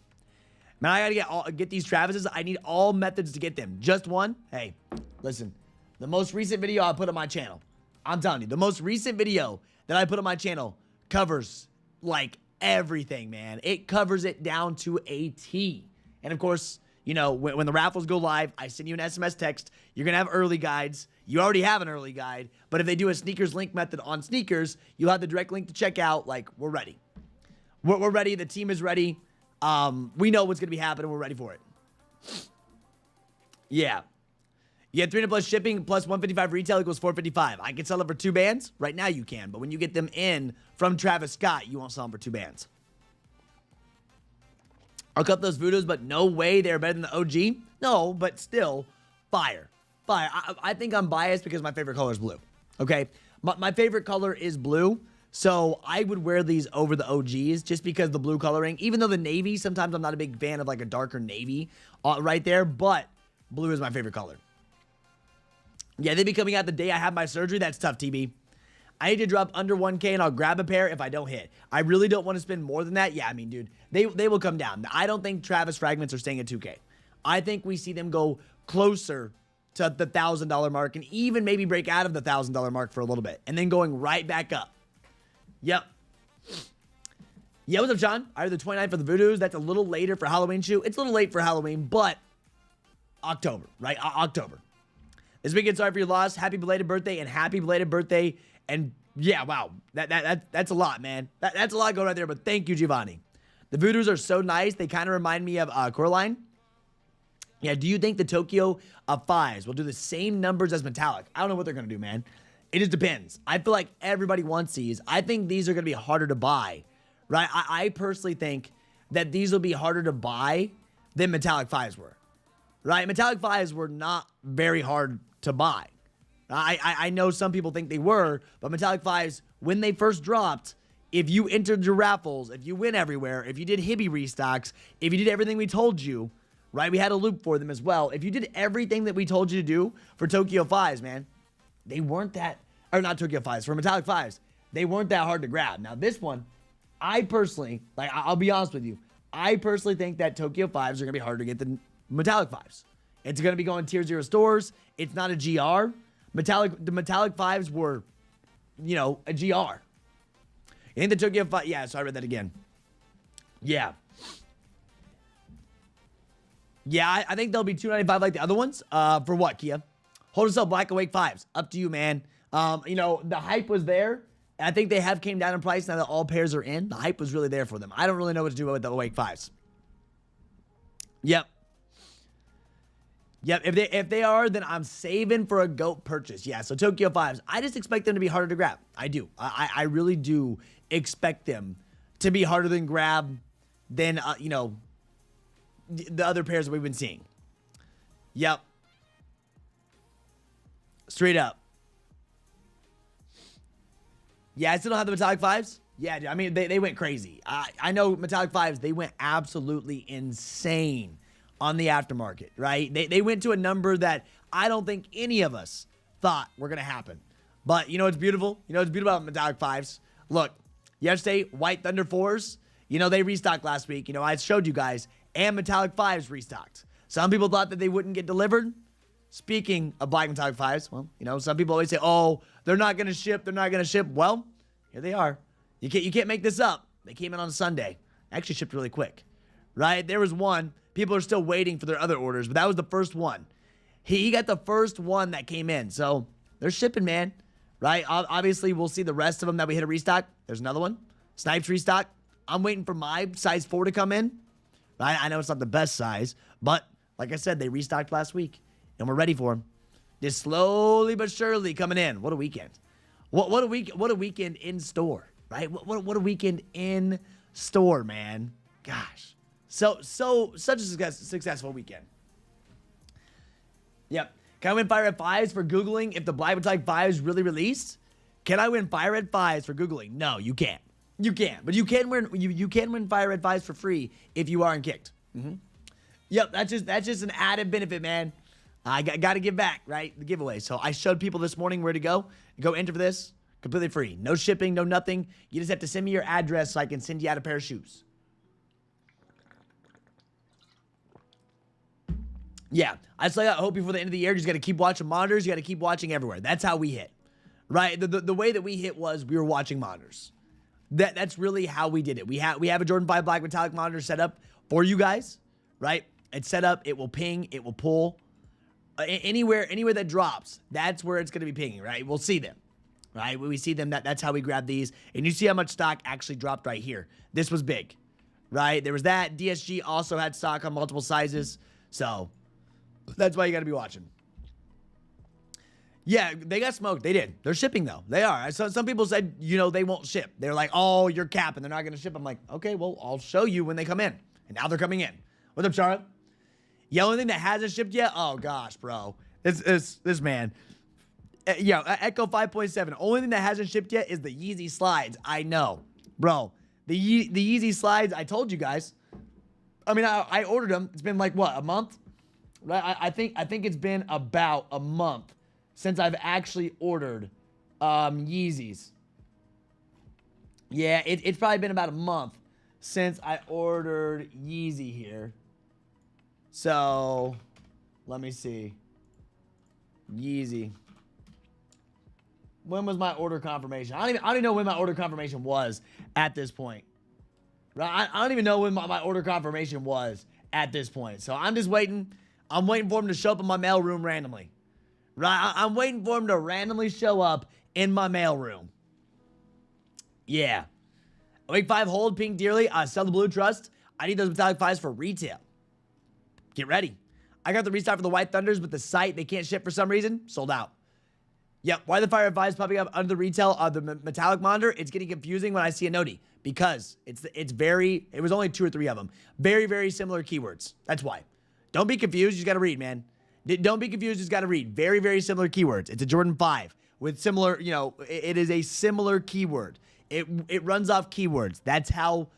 Man, I got to get these Travises. I need all methods to get them. Just one? Hey, listen. The most recent video I put on my channel, I'm telling you, the most recent video that I put on my channel covers, like, everything, man. It covers it down to a T. And, of course, you know, when the raffles go live, I send you an SMS text. You're going to have early guides. You already have an early guide. But if they do a sneakers link method on sneakers, you'll have the direct link to check out. Like, we're ready. We're ready. The team is ready. We know what's going to be happening. We're ready for it. Yeah. You had 300 plus shipping plus 155 retail equals 455. I can sell it for 2 bands. Right now you can. But when you get them in from Travis Scott, you won't sell them for 2 bands. I'll cut those Voodoos, but no way they're better than the OG. No, but still, fire. Fire. I think I'm biased because my favorite color is blue. Okay? My favorite color is blue. So I would wear these over the OGs just because the blue coloring. Even though the navy, sometimes I'm not a big fan of like a darker navy right there. But blue is my favorite color. Yeah, they be coming out the day I have my surgery. That's tough, TB. I need to drop under 1K and I'll grab a pair if I don't hit. I really don't want to spend more than that. Yeah, I mean, dude, they will come down. I don't think Travis Fragments are staying at 2K. I think we see them go closer to the $1,000 mark and even maybe break out of the $1,000 mark for a little bit and then going right back up. Yep. Yeah, what's up, Sean? I heard the 29th for the Voodoos. That's a little later for Halloween shoe. It's a little late for Halloween, but October, right? October. This weekend, sorry for your loss. Happy belated birthday and happy belated birthday. And yeah, wow, that's a lot, man. That's a lot going right there. But thank you, Giovanni. The Voodoos are so nice. They kind of remind me of Coraline. Yeah, do you think the Tokyo 5s will do the same numbers as Metallic? I don't know what they're gonna do, man. It just depends. I feel like everybody wants these. I think these are gonna be harder to buy, right? I personally think that these will be harder to buy than Metallic 5s were, right? Metallic 5s were not very hard to buy. I know some people think they were, but Metallic 5s, when they first dropped, if you entered your raffles, if you win everywhere, if you did Hibby restocks, if you did everything we told you, right? We had a loop for them as well. If you did everything that we told you to do for Tokyo 5s, man, they weren't that, or not Tokyo 5s, for Metallic 5s, they weren't that hard to grab. Now, this one, I personally, like, I'll be honest with you, I personally think that Tokyo 5s are going to be harder to get than Metallic 5s. It's going to be going tier 0 stores. It's not a GR. The Metallic 5s were, you know, a GR. I think the Tokyo 5, yeah, so I read that again. Yeah. Yeah, I think they'll be $295 like the other ones. For what, Kia? Hold yourself Black Awake 5s. Up to you, man. You know, the hype was there. I think they have came down in price now that all pairs are in. The hype was really there for them. I don't really know what to do with the Awake 5s. Yep. Yep, if they are, then I'm saving for a GOAT purchase. Yeah, so Tokyo 5s, I just expect them to be harder to grab. I do. I really do expect them to be harder than grab than, you know, the other pairs that we've been seeing. Yep. Straight up. Yeah, I still don't have the Metallic 5s. Yeah, dude, I mean, they went crazy. I know Metallic 5s, they went absolutely insane on the aftermarket, right? They went to a number that I don't think any of us thought were going to happen. But you know what's beautiful? You know what's beautiful about Metallic 5s? Look, yesterday, White Thunder 4s, you know, they restocked last week. You know, I showed you guys, and Metallic 5s restocked. Some people thought that they wouldn't get delivered. Speaking of Black Metallic 5s, well, you know, some people always say, oh, they're not going to ship, they're not going to ship. Well, here they are. You can't make this up. They came in on Sunday. Actually shipped really quick, right? There was one. People are still waiting for their other orders, but that was the first one. He got the first one that came in. So they're shipping, man, right? Obviously, we'll see the rest of them that we hit a restock. There's another one. Snipes restock. I'm waiting for my size 4 to come in. Right? I know it's not the best size, but like I said, they restocked last week, and we're ready for them. Just slowly but surely coming in. What a weekend. What a weekend in store, right? What a weekend in store, man. Gosh. Such a successful weekend. Yep. Can I win Fire Red 5s for Googling if the Black Metallic 5s really released? Can I win Fire Red 5s for Googling? No, you can't. You can't. But you can win Fire Red 5s for free if you are in Kckd. Yep, that's just an added benefit, man. I got to give back, right? The giveaway. So I showed people this morning where to go. Go enter for this. Completely free. No shipping, no nothing. You just have to send me your address so I can send you out a pair of shoes. Yeah, I still got hope before the end of the year. You just got to keep watching monitors. You got to keep watching everywhere. That's how we hit, right? The way that we hit was we were watching monitors. That's really how we did it. We have a Jordan 5 Black Metallic monitor set up for you guys, right? It's set up. It will ping. It will pull. Anywhere that drops, that's where it's going to be pinging, right? We'll see them, right? When we see them, that's how we grab these. And you see how much stock actually dropped right here. This was big, right? There was that. DSG also had stock on multiple sizes. So that's why you got to be watching. Yeah, they got smoked. They did. They're shipping, though. They are. So some people said, you know, they won't ship. They're like, oh, you're capping. They're not going to ship. I'm like, okay, well, I'll show you when they come in. And now they're coming in. What's up, Charlotte? The only thing that hasn't shipped yet? Oh, gosh, bro. This man. Yeah, Echo 5.7. Only thing that hasn't shipped yet is the Yeezy slides. I know. Bro, the Yeezy slides, I told you guys. I mean, I ordered them. It's been like, what, a month? Right? I think it's been about a month since I've actually ordered Yeezys. Yeah, it's probably been about a month since I ordered Yeezy here. So, let me see. Yeezy. When was my order confirmation? I don't even know when my order confirmation was at this point. Right? I don't even know when my order confirmation was at this point. So, I'm just waiting. I'm waiting for them to show up in my mailroom randomly. Right? I'm waiting for them to randomly show up in my mailroom. Yeah. Week 5, hold pink dearly. Sell the blue trust. I need those metallic 5s for retail. Get ready. I got the restock for the White Thunders, but the site, they can't ship for some reason. Sold out. Yep. Why are the Fire 5s popping up under the retail of the metallic monitor? It's getting confusing when I see a noti because it was only 2 or 3 of them. Very, very similar keywords. That's why. Don't be confused. You just got to read, man. Don't be confused. You just got to read. Very, very similar keywords. It's a Jordan 5 with similar, you know, it is a similar keyword. It runs off keywords. That's how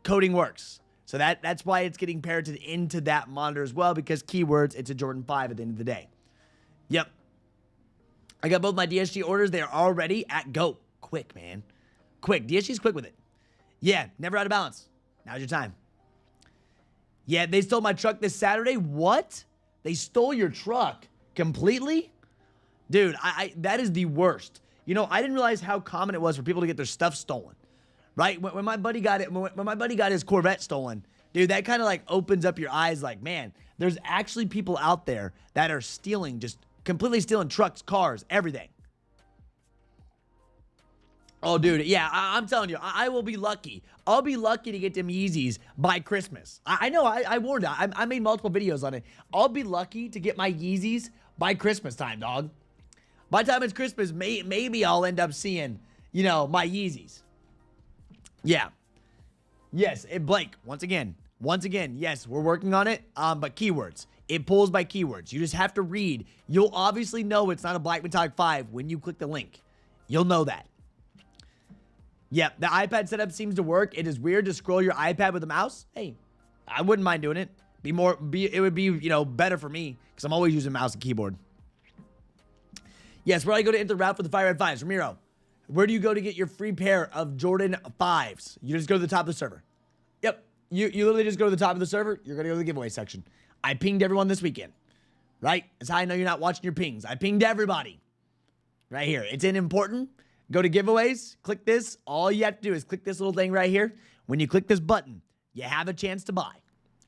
coding works. So that's why it's getting paired into that monitor as well, because keywords, it's a Jordan 5 at the end of the day. Yep. I got both my DSG orders. They are already at go. Quick, man. Quick. DSG's quick with it. Yeah, never out of balance. Now's your time. Yeah, they stole my truck this Saturday. What? They stole your truck completely? Dude, that is the worst. You know, I didn't realize how common it was for people to get their stuff stolen. Right? When my buddy got it, when my buddy got his Corvette stolen, dude, that kind of like opens up your eyes like, man, there's actually people out there that are stealing, just completely stealing trucks, cars, everything. Oh, dude, yeah, I'm telling you, I will be lucky. I'll be lucky to get them Yeezys by Christmas. I know, I warned you. I made multiple videos on it. I'll be lucky to get my Yeezys by Christmas time, dog. By the time it's Christmas, maybe I'll end up seeing, you know, my Yeezys. Yeah. Yes, Blake, once again, yes, we're working on it, but keywords. It pulls by keywords. You just have to read. You'll obviously know it's not a Black Metallic 5 when you click the link. You'll know that. Yeah, the iPad setup seems to work. It is weird to scroll your iPad with a mouse. Hey, I wouldn't mind doing it. It would be, you know, better for me because I'm always using mouse and keyboard. Yes, where do I go to enter the route for the Fire Red 5s? Ramiro, where do you go to get your free pair of Jordan 5s? You just go to the top of the server. Yep. You literally just go to the top of the server. You're going to go to the giveaway section. I pinged everyone this weekend. Right? That's how I know you're not watching your pings. I pinged everybody. Right here. It's in important. Go to giveaways. Click this. All you have to do is click this little thing right here. When you click this button, you have a chance to buy.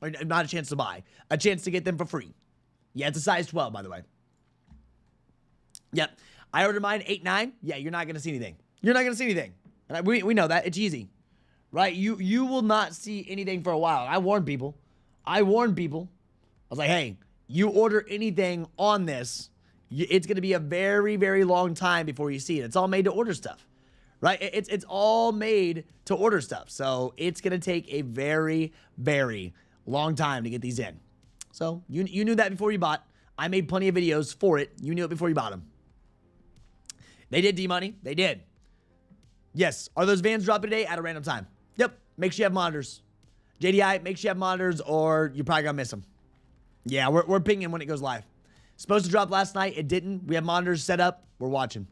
Or not a chance to buy. A chance to get them for free. Yeah, it's a size 12, by the way. Yep. I ordered mine 8-9. Yeah, you're not going to see anything. You're not going to see anything. And we know that. It's easy. Right? You will not see anything for a while. I warned people. I was like, hey, you order anything on this, it's going to be a very, very long time before you see it. It's all made to order stuff. Right? It's all made to order stuff. So it's going to take a very, very long time to get these in. So you knew that before you bought. I made plenty of videos for it. You knew it before you bought them. They did, D-Money. They did. Yes. Are those vans dropping today at a random time? Yep. Make sure you have monitors. JDI, make sure you have monitors or you're probably going to miss them. Yeah, we're pinging when it goes live. Supposed to drop last night. It didn't. We have monitors set up. We're watching.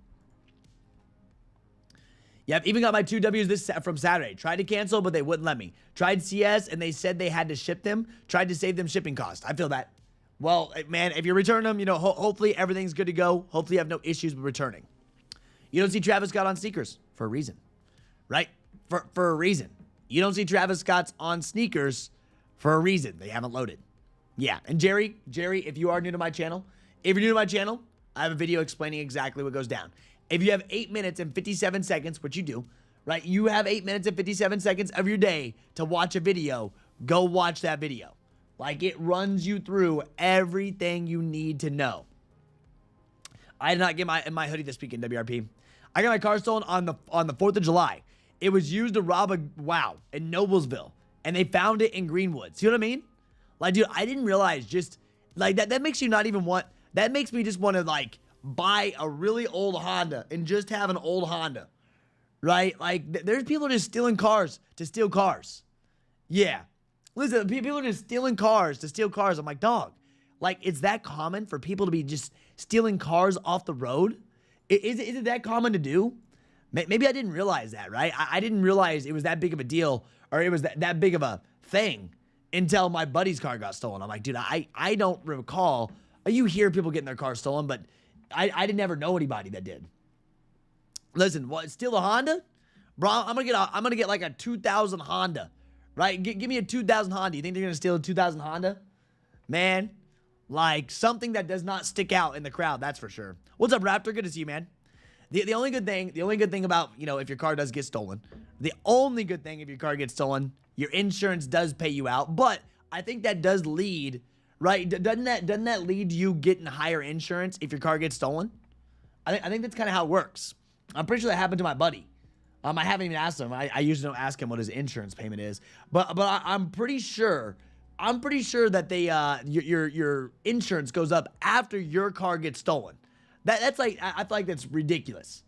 Yep. Even got my 2 Ws from Saturday. Tried to cancel, but they wouldn't let me. Tried CS, and they said they had to ship them. Tried to save them shipping costs. I feel that. Well, man, if you return them, you know, hopefully everything's good to go. Hopefully you have no issues with returning. You don't see Travis Scott on sneakers for a reason, right? For a reason. You don't see Travis Scott's on sneakers for a reason. They haven't loaded. Yeah, and Jerry, if you are new to my channel, I have a video explaining exactly what goes down. If you have 8 minutes and 57 seconds, which you do, right? You have 8 minutes and 57 seconds of your day to watch a video. Go watch that video. Like, it runs you through everything you need to know. I did not get my hoodie this weekend, WRP. I got my car stolen on the 4th of July. It was used to rob a wow in Noblesville, and they found it in Greenwood. See what I mean? Like, dude, I didn't realize just like that makes you not even want. That makes me just want to like buy a really old Honda and just have an old Honda, right? Like, there's people just stealing cars to steal cars. Yeah, listen, people are just stealing cars to steal cars. I'm like, dog, like, it's that common for people to be just stealing cars off the road? Is it that common to do? Maybe I didn't realize that, right? I didn't realize it was that big of a deal, or it was that big of a thing until my buddy's car got stolen. I'm like, dude, I don't recall. You hear people getting their cars stolen, but I didn't ever know anybody that did. Listen, what, steal a Honda? Bro, I'm gonna get like a 2000 Honda, right? Give me a 2000 Honda. You think they're gonna steal a 2000 Honda? Man, like something that does not stick out in the crowd, that's for sure. What's up, Raptor? Good to see you, man. The only good thing about, you know, if your car does get stolen, the only good thing if your car gets stolen, your insurance does pay you out. But I think that does lead, right? Doesn't that lead to you getting higher insurance if your car gets stolen? I think that's kind of how it works. I'm pretty sure that happened to my buddy. I haven't even asked him. I usually don't ask him what his insurance payment is, but I'm pretty sure that they your insurance goes up after your car gets stolen. That's like, I feel like that's ridiculous.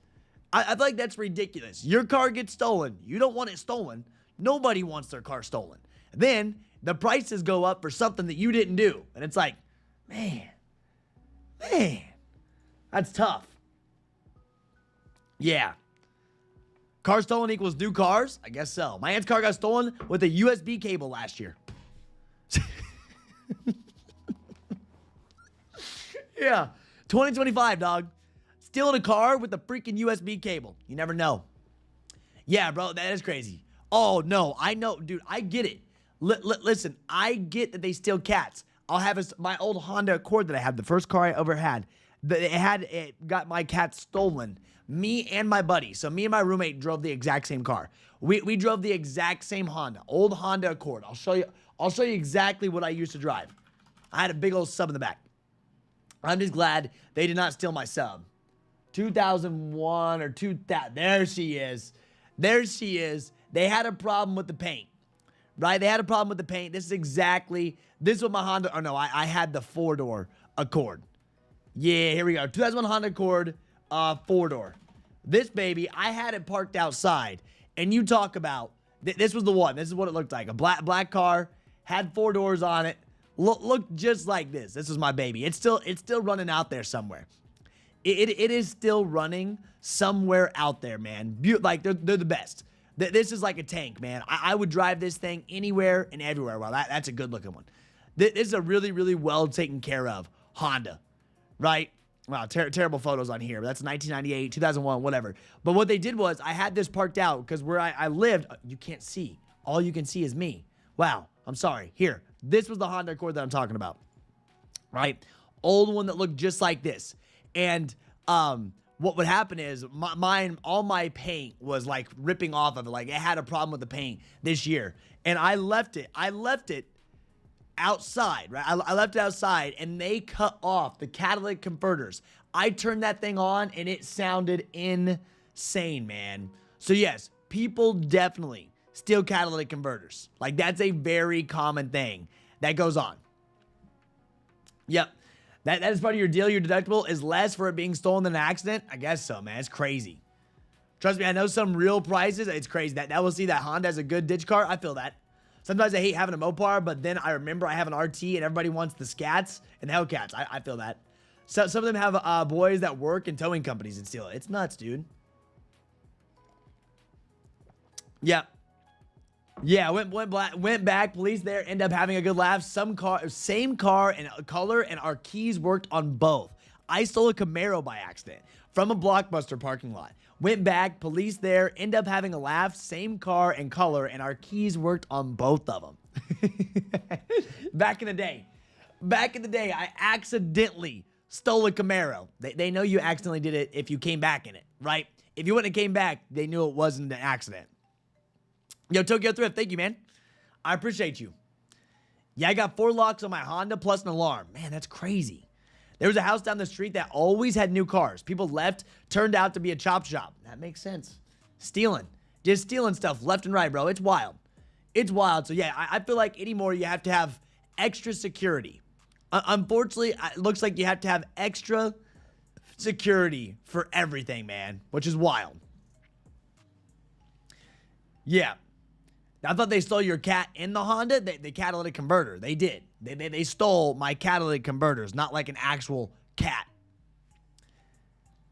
I feel like that's ridiculous. Your car gets stolen. You don't want it stolen. Nobody wants their car stolen. Then the prices go up for something that you didn't do. And it's like, man, that's tough. Yeah. Car stolen equals new cars? I guess so. My aunt's car got stolen with a USB cable last year. Yeah. 2025, dog. Stealing a car with a freaking USB cable. You never know. Yeah, bro, that is crazy. Oh, no, I know. Dude, I get it. Listen, I get that they steal cats. I'll have my old Honda Accord that I had, the first car I ever had. It got my cat stolen. Me and my buddy. So me and my roommate drove the exact same car. We drove the exact same Honda. Old Honda Accord. I'll show you exactly what I used to drive. I had a big old sub in the back. I'm just glad they did not steal my sub. 2001 or 2000. There she is. There she is. They had a problem with the paint. Right? They had a problem with the paint. This is what my Honda, oh no, I had the 4-door Accord. Yeah, here we go. 2001 Honda Accord, 4-door. This baby, I had it parked outside. And you talk about, this was the one. This is what it looked like. A black car, had 4 doors on it. Looked just like this. This was my baby. It's still running out there somewhere. It is still running somewhere out there, man. Like, they're the best. This is like a tank, man. I would drive this thing anywhere and everywhere. Well, that's a good-looking one. This is a really, really well taken care of Honda, right? Wow, terrible photos on here. That's 1998, 2001, whatever. But what they did was I had this parked out because where I lived, you can't see. All you can see is me. Wow, I'm sorry. Here, this was the Honda Accord that I'm talking about, right? Old one that looked just like this. And what would happen is all my paint was like ripping off of it. Like it had a problem with the paint this year. And I left it outside, right? I left it outside and they cut off the catalytic converters. I turned that thing on and it sounded insane, man. So yes, people definitely steal catalytic converters. Like that's a very common thing that goes on. Yep. That is part of your deal. Your deductible is less for it being stolen than an accident. I guess so, man. It's crazy. Trust me, I know some real prices. It's crazy. That will see that Honda has a good ditch car. I feel that. Sometimes I hate having a Mopar, but then I remember I have an RT and everybody wants the Scats and the Hellcats. I feel that. So some of them have boys that work in towing companies and steal it. It's nuts, dude. Yeah. Yeah, went back. Police there end up having a good laugh. Same car and color, and our keys worked on both. I stole a Camaro by accident from a Blockbuster parking lot. Went back. Police there end up having a laugh. Same car and color, and our keys worked on both of them. Back in the day, I accidentally stole a Camaro. They know you accidentally did it if you came back in it, right? If you wouldn't have came back, they knew it wasn't an accident. Yo, Tokyo Thrift, thank you, man. I appreciate you. Yeah, I got 4 locks on my Honda plus an alarm. Man, that's crazy. There was a house down the street that always had new cars. People left, turned out to be a chop shop. That makes sense. Stealing. Just stealing stuff left and right, bro. It's wild. It's wild. So, yeah, I feel like anymore you have to have extra security. Unfortunately, it looks like you have to have extra security for everything, man, which is wild. Yeah. I thought they stole your cat in the Honda, the catalytic converter. They did. They stole my catalytic converters, not like an actual cat.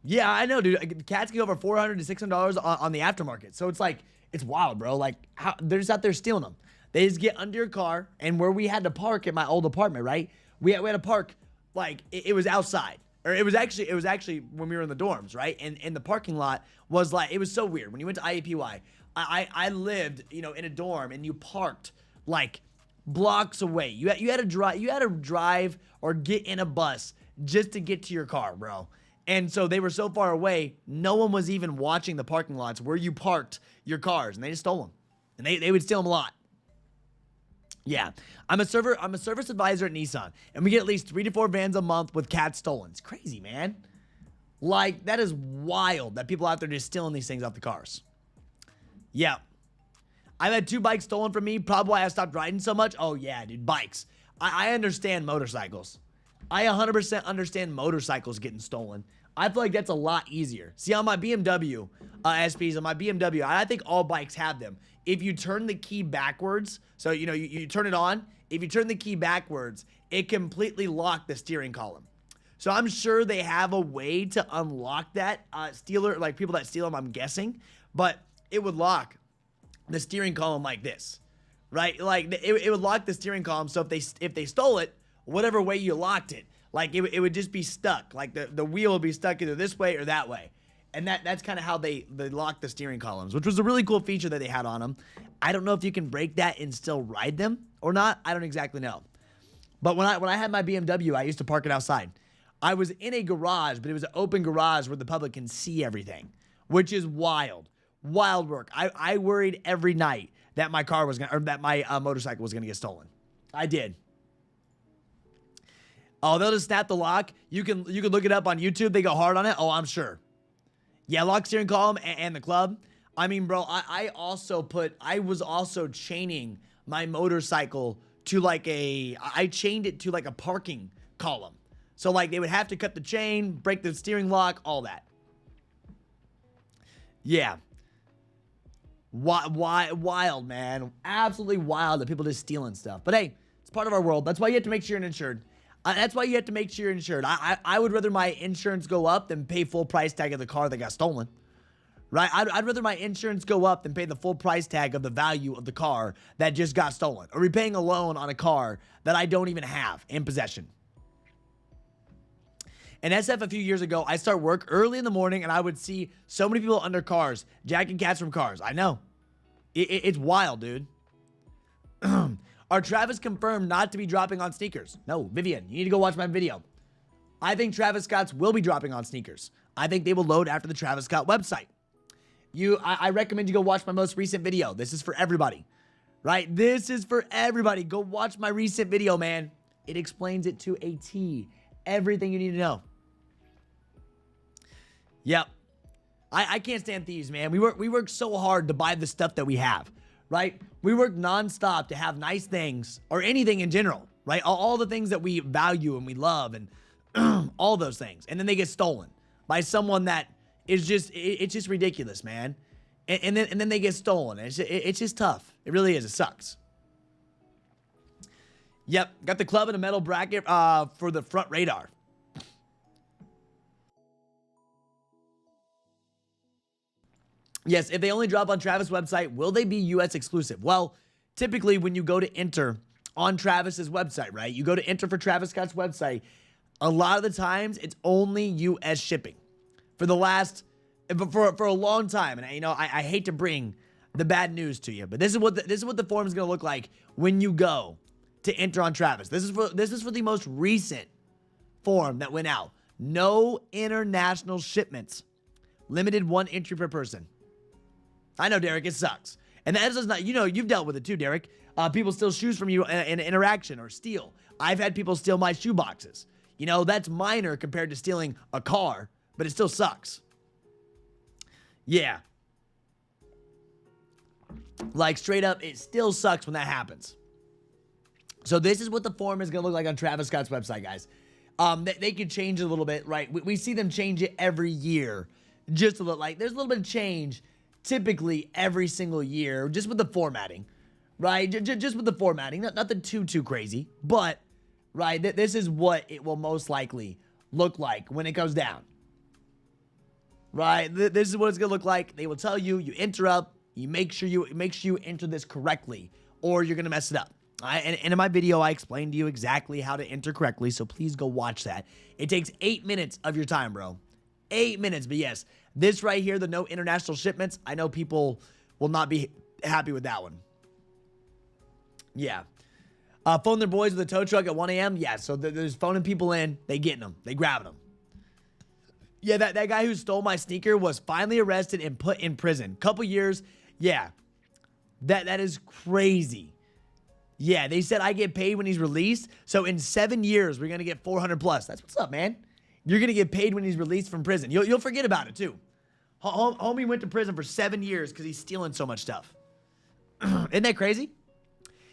Yeah, I know, dude. Cats get over $400 to $600 on the aftermarket. So it's like, it's wild, bro. Like, they're just out there stealing them. They just get under your car, and where we had to park at my old apartment, right? We had to park, like, it was outside. Or it was actually when we were in the dorms, right? And the parking lot was like, it was so weird. When you went to IAPY, I lived, in a dorm, and you parked like blocks away. You had to drive or get in a bus just to get to your car, bro. And so they were so far away, no one was even watching the parking lots where you parked your cars, and they just stole them. And they would steal them a lot. Yeah, I'm a service advisor at Nissan, and we get at least 3 to 4 vans a month with cats stolen. It's crazy, man. Like, that is wild that people out there just stealing these things off the cars. Yeah. I've had 2 bikes stolen from me, probably why I stopped riding so much. Oh, yeah, dude, bikes. I understand motorcycles. I 100% understand motorcycles getting stolen. I feel like that's a lot easier. See, on my BMW SPs, on my BMW, I think all bikes have them. If you turn the key backwards, so, you know, you turn it on, if you turn the key backwards, it completely locked the steering column. So I'm sure they have a way to unlock that, like people that steal them, I'm guessing, but it would lock the steering column like this, right? Like it would lock the steering column. So if they stole it, whatever way you locked it, like it would just be stuck. Like the wheel would be stuck either this way or that way. And that's kind of how they lock the steering columns, which was a really cool feature that they had on them. I don't know if you can break that and still ride them or not. I don't exactly know. But when I had my BMW, I used to park it outside. I was in a garage, but it was an open garage where the public can see everything, which is wild. Wild work. I worried every night that my car was that my motorcycle was gonna get stolen. I did. Oh, they'll just snap the lock. You can look it up on YouTube. They go hard on it. Oh, I'm sure. Yeah, lock steering column and the club. I mean, bro, I was also chaining my motorcycle to I chained it to like a parking column. So like they would have to cut the chain, break the steering lock, all that. Yeah. Wild, man. Absolutely wild that people just stealing stuff. But hey, it's part of our world. That's why you have to make sure you're insured. That's why you have to make sure you're insured. I would rather my insurance go up than pay full price tag of the car that got stolen. Right? I'd rather my insurance go up than pay the full price tag of the value of the car that just got stolen. Or repaying a loan on a car that I don't even have in possession. In SF a few years ago, I start work early in the morning and I would see so many people under cars, jacking cats from cars. I know. It's wild, dude. Are Travis confirmed not to be dropping on sneakers? No, Vivian, you need to go watch my video. I think Travis Scott's will be dropping on sneakers. I think they will load after the Travis Scott website. I recommend you go watch my most recent video. This is for everybody, right? This is for everybody. Go watch my recent video, man. It explains it to a T. Everything you need to know. Yep. I can't stand thieves, man. We work so hard to buy the stuff that we have, right? We work nonstop to have nice things or anything in general, right? All the things that we value and we love and all those things. And then they get stolen by someone that is just, it's just ridiculous, man. And then they get stolen. It's just tough. It really is. It sucks. Yep. Got the club and a metal bracket for the front radar. Yes, if they only drop on Travis' website, will they be US exclusive? Well, typically when you go to enter on Travis's website, right? You go to enter for Travis Scott's website, a lot of the times it's only US shipping. For a long time, and I hate to bring the bad news to you, but this is what the form is going to look like when you go to enter on Travis. This is for the most recent form that went out. No international shipments. Limited one entry per person. I know, Derek, it sucks. And that is not, you've dealt with it too, Derek. People steal shoes from you in an interaction or steal. I've had people steal my shoe boxes. That's minor compared to stealing a car, but it still sucks. Yeah. Like, straight up, it still sucks when that happens. So this is what the form is going to look like on Travis Scott's website, guys. They could change it a little bit, right? We see them change it every year. Just a little, there's a little bit of change typically every single year, just with the formatting, right? Just with the formatting, nothing too crazy, but, right, this is what it will most likely look like when it goes down, right? This is what it's gonna look like. They will tell you, you enter up, you make sure you enter this correctly, or you're gonna mess it up. And in my video, I explained to you exactly how to enter correctly, so please go watch that. It takes 8 minutes of your time, bro. 8 minutes, but yes, this right here, the no international shipments, I know people will not be happy with that one. Yeah. Phone their boys with a tow truck at 1 a.m. Yeah, so there's phoning people in, they getting them, they grabbing them. Yeah, that guy who stole my sneaker was finally arrested and put in prison. Couple years, yeah. That is crazy. Yeah, they said I get paid when he's released, so in 7 years, we're going to get 400 plus. That's what's up, man. You're going to get paid when he's released from prison. You'll forget about it, too. Homie went to prison for 7 years because he's stealing so much stuff. Isn't that crazy?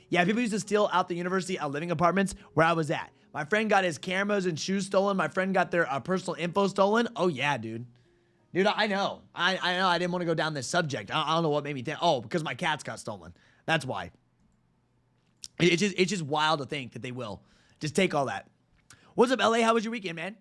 Yeah, people used to steal out the university living apartments where I was at. My friend got his cameras and shoes stolen. My friend got their personal info stolen. Oh, yeah, dude. Dude, I know. I know I didn't want to go down this subject. I don't know what made me think. Oh, because my cats got stolen. That's why. It's just wild to think that they will. Just take all that. What's up, LA? How was your weekend, man?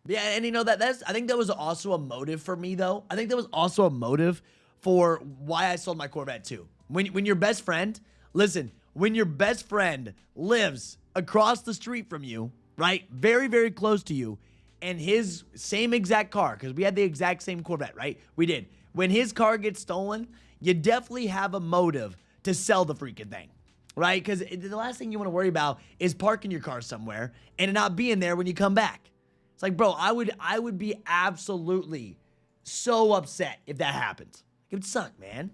Yeah, and you know, I think that was also a motive for me, though. I think that was also a motive for why I sold my Corvette, too. When your best friend, listen, when your best friend lives across the street from you, right? Very, very close to you, and his same exact car, because we had the exact same Corvette, right? We did. When his car gets stolen, you definitely have a motive to sell the freaking thing, right? Because the last thing you want to worry about is parking your car somewhere and it not being there when you come back. It's like, bro, I would be absolutely so upset if that happened. It would suck, man.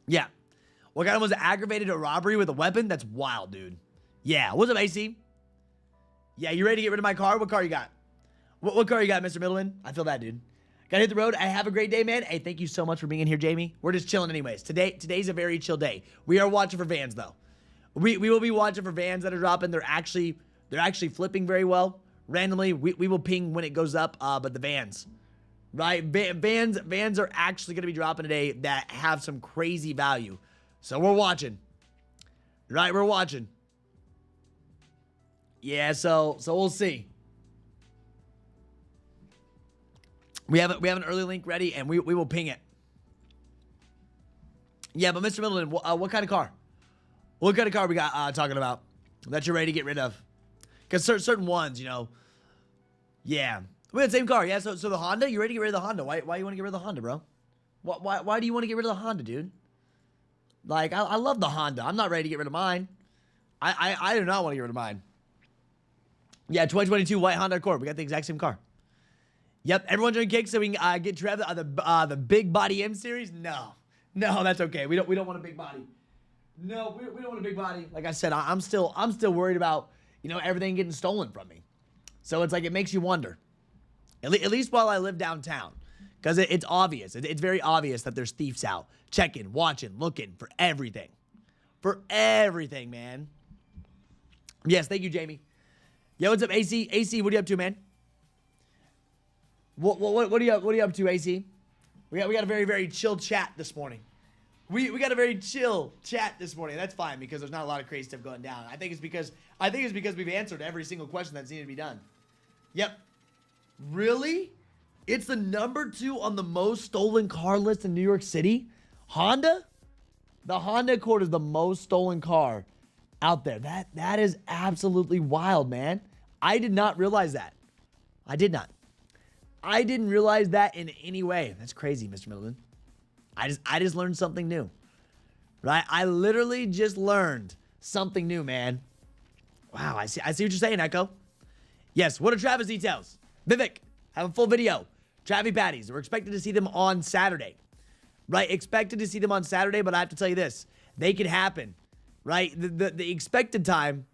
Yeah. What guy was aggravated at robbery with a weapon? That's wild, dude. Yeah. What's up, AC? Yeah, you ready to get rid of my car? What car you got? What car you got, Mr. Middleman? I feel that, dude. Gotta hit the road. I have a great day, man. Hey, thank you so much for being in here, Jamie. We're just chilling anyways. Today's a very chill day. We are watching for vans, though. We will be watching for vans that are dropping. They're actually flipping very well. Randomly, we will ping when it goes up, but the vans, right? Vans are actually going to be dropping today that have some crazy value. So we're watching. Right, we're watching. Yeah, so we'll see. We have an early link ready, and we will ping it. Yeah, but Mr. Middleton, what kind of car? What kind of car we got talking about that you're ready to get rid of? Because certain ones, you know. Yeah, we had the same car. Yeah, so the Honda, you ready to get rid of the Honda? Why you want to get rid of the Honda, bro? Why do you want to get rid of the Honda, dude? Like, I love the Honda. I'm not ready to get rid of mine. I do not want to get rid of mine. Yeah, 2022 white Honda Accord. We got the exact same car. Yep, everyone join Kckd so we can get Trev the big body M series. No, that's okay. We don't want a big body. No, we don't want a big body. Like I said, I'm still worried about, you know, everything getting stolen from me. So it's like it makes you wonder. At least while I live downtown, because it's obvious. It's very obvious that there's thieves out checking, watching, looking for everything, man. Yes, thank you, Jamie. Yo, what's up, AC? AC, what are you up to, man? What are you up to, AC? We got a very, very chill chat this morning. We got a very chill chat this morning. That's fine because there's not a lot of crazy stuff going down. I think it's because we've answered every single question that's needed to be done. Yep. Really? It's the #2 on the most stolen car list in New York City? Honda? The Honda Accord is the most stolen car out there. That is absolutely wild, man. I did not realize that. I did not. I didn't realize that in any way. That's crazy, Mr. Middleton. I just learned something new. Right? I literally just learned something new, man. Wow, I see what you're saying, Echo. Yes, what are Travis details? Vivek, have a full video. Travi Patties. We're expected to see them on Saturday. Right? Expected to see them on Saturday, but I have to tell you this. They can happen. Right? The expected time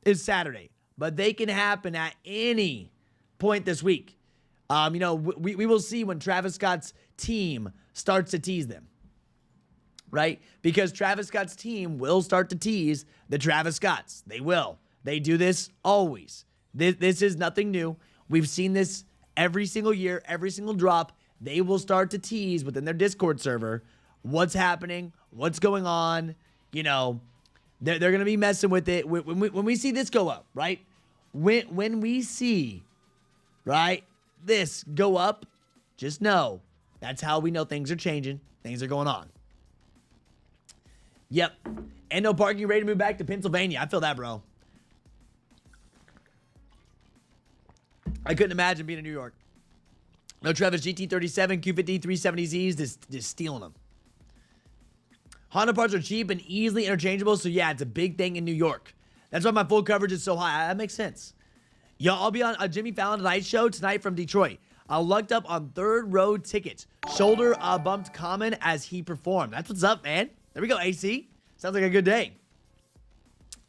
is Saturday, but they can happen at any point this week. You know, we will see when Travis Scott's team starts to tease them, right? Because Travis Scott's team will start to tease the Travis Scotts. They will. They do this always. This is nothing new. We've seen this every single year, every single drop. They will start to tease within their Discord server what's happening, what's going on. You know, they're going to be messing with it. When we see this go up, right? When we see, right, this go up, just know that's how we know things are changing, things are going on. Yep. And no parking, ready to move back to Pennsylvania. I feel that, bro. I couldn't imagine being in New York. No Travis GT37, Q50, 370Zs, just stealing them. Honda parts are cheap and easily interchangeable, so yeah, it's a big thing in New York. That's why my full coverage is so high. That makes sense. Yo, I'll be on a Jimmy Fallon Tonight Show tonight from Detroit. I lucked up on third row tickets. Shoulder bumped Common as he performed. That's what's up, man. There we go, AC. Sounds like a good day.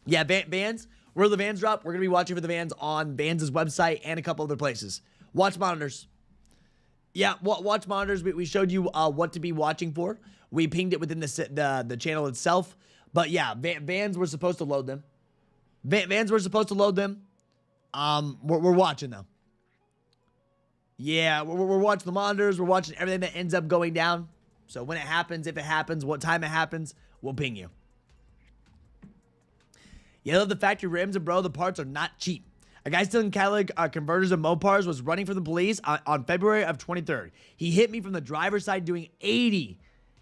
Yeah, Vans. Where the Vans drop, we're going to be watching for the Vans on Vans' website and a couple other places. Watch monitors. Yeah, watch monitors. We showed you what to be watching for. We pinged it within the channel itself. But yeah, Vans were supposed to load them. Vans were supposed to load them. We're watching though. Yeah, we're watching the monitors. We're watching everything that ends up going down. So when it happens, if it happens, what time it happens, we'll ping you. You love the factory rims, and bro, the parts are not cheap. A guy stealing catalytic converters and Mopars was running from the police on February of 23rd. He hit me from the driver's side doing 80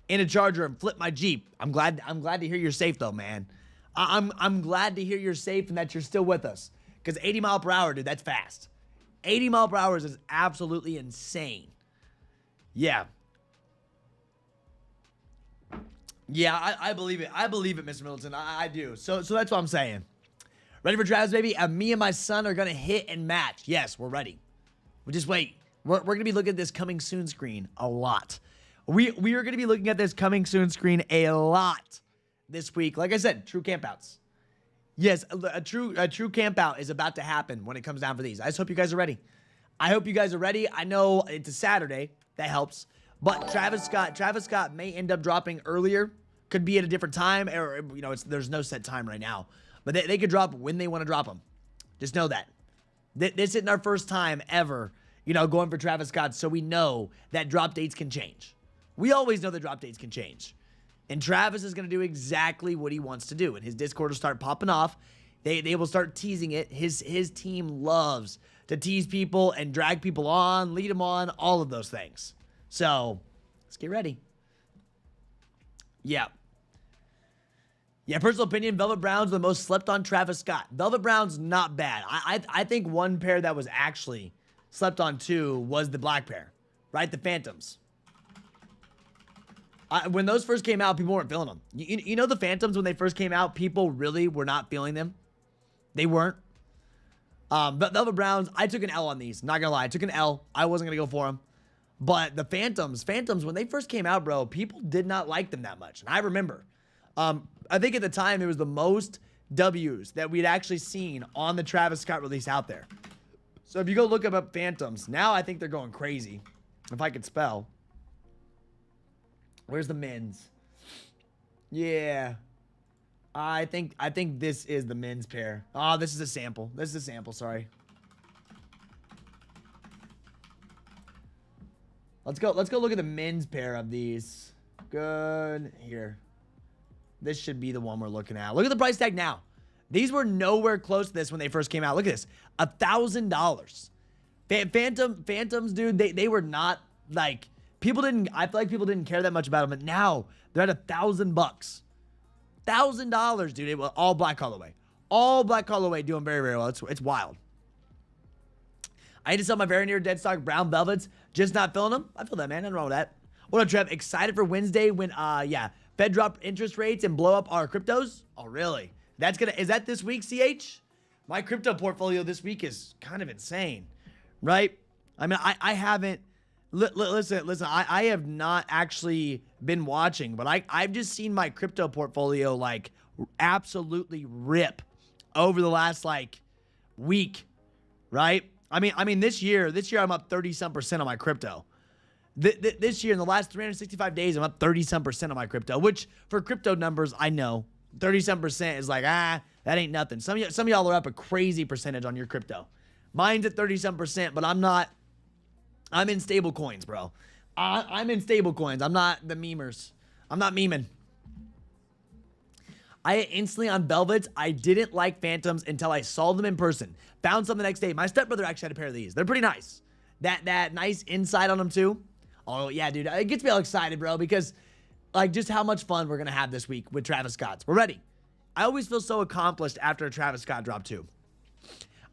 in a Charger and flipped my Jeep. I'm glad to hear you're safe though, man. I'm glad to hear you're safe and that you're still with us. Because 80 mile per hour, dude, that's fast. 80 mile per hour is absolutely insane. Yeah. Yeah, I believe it. I believe it, Mr. Middleton. I do. So that's what I'm saying. Ready for Travis, baby? Me and my son are going to hit and match. Yes, we're ready. But just wait. We're going to be looking at this coming soon screen a lot. We are going to be looking at this coming soon screen a lot this week. Like I said, true campouts. Yes, a true camp out is about to happen when it comes down for these. I just hope you guys are ready. I hope you guys are ready. I know it's a Saturday. That helps. But Travis Scott may end up dropping earlier. Could be at a different time. Or, you know, there's no set time right now. But they could drop when they want to drop them. Just know that. This isn't our first time ever, you know, going for Travis Scott. So we know that drop dates can change. We always know that drop dates can change. And Travis is going to do exactly what he wants to do. And his Discord will start popping off. They will start teasing it. His team loves to tease people and drag people on, lead them on, all of those things. So, let's get ready. Yeah. Yeah, personal opinion, Velvet Brown's the most slept on Travis Scott. Velvet Brown's not bad. I think one pair that was actually slept on too was the black pair, right? The Phantoms. When those first came out, people weren't feeling them. You know the Phantoms, when they first came out, people really were not feeling them. They weren't. But Velvet Browns, I took an L on these. Not gonna lie, I took an L. I wasn't gonna go for them. But the Phantoms, when they first came out, bro, people did not like them that much. And I remember. I think at the time, it was the most W's that we'd actually seen on the Travis Scott release out there. So if you go look up Phantoms, now I think they're going crazy. If I could spell. Where's the men's? Yeah. I think this is the men's pair. Oh, this is a sample. This is a sample, sorry. Let's go look at the men's pair of these. Good. Here. This should be the one we're looking at. Look at the price tag now. These were nowhere close to this when they first came out. Look at this. $1,000. Phantoms, dude, they were not like people didn't. I feel like people didn't care that much about them, but now they're at $1,000. $1,000, dude. It was all black colorway. All black colorway, doing very, very well. It's wild. I had to sell my very near dead stock brown velvets. Just not feeling them. I feel that, man. Nothing wrong with that. What up, Trev? Excited for Wednesday when yeah, Fed drop interest rates and blow up our cryptos? Oh, really? Is that this week, CH? My crypto portfolio this week is kind of insane, right? I mean, I haven't. Listen. I have not actually been watching, but I've just seen my crypto portfolio like absolutely rip over the last like week, right? I mean this year I'm up 30-some% on my crypto. This year in the last 365 days, I'm up 30-some% on my crypto, which for crypto numbers, I know 30-some% is like, that ain't nothing. Some of y'all are up a crazy percentage on your crypto. Mine's at 30-some%, but I'm not. I'm in stable coins, bro. I'm in stable coins. I'm not the memers. I'm not memeing. I instantly on Velvets. I didn't like Phantoms until I saw them in person. Found some the next day. My stepbrother actually had a pair of these. They're pretty nice. That nice inside on them too. Oh yeah, dude. It gets me all excited, bro, because like just how much fun we're gonna have this week with Travis Scott's. We're ready. I always feel so accomplished after a Travis Scott drop too.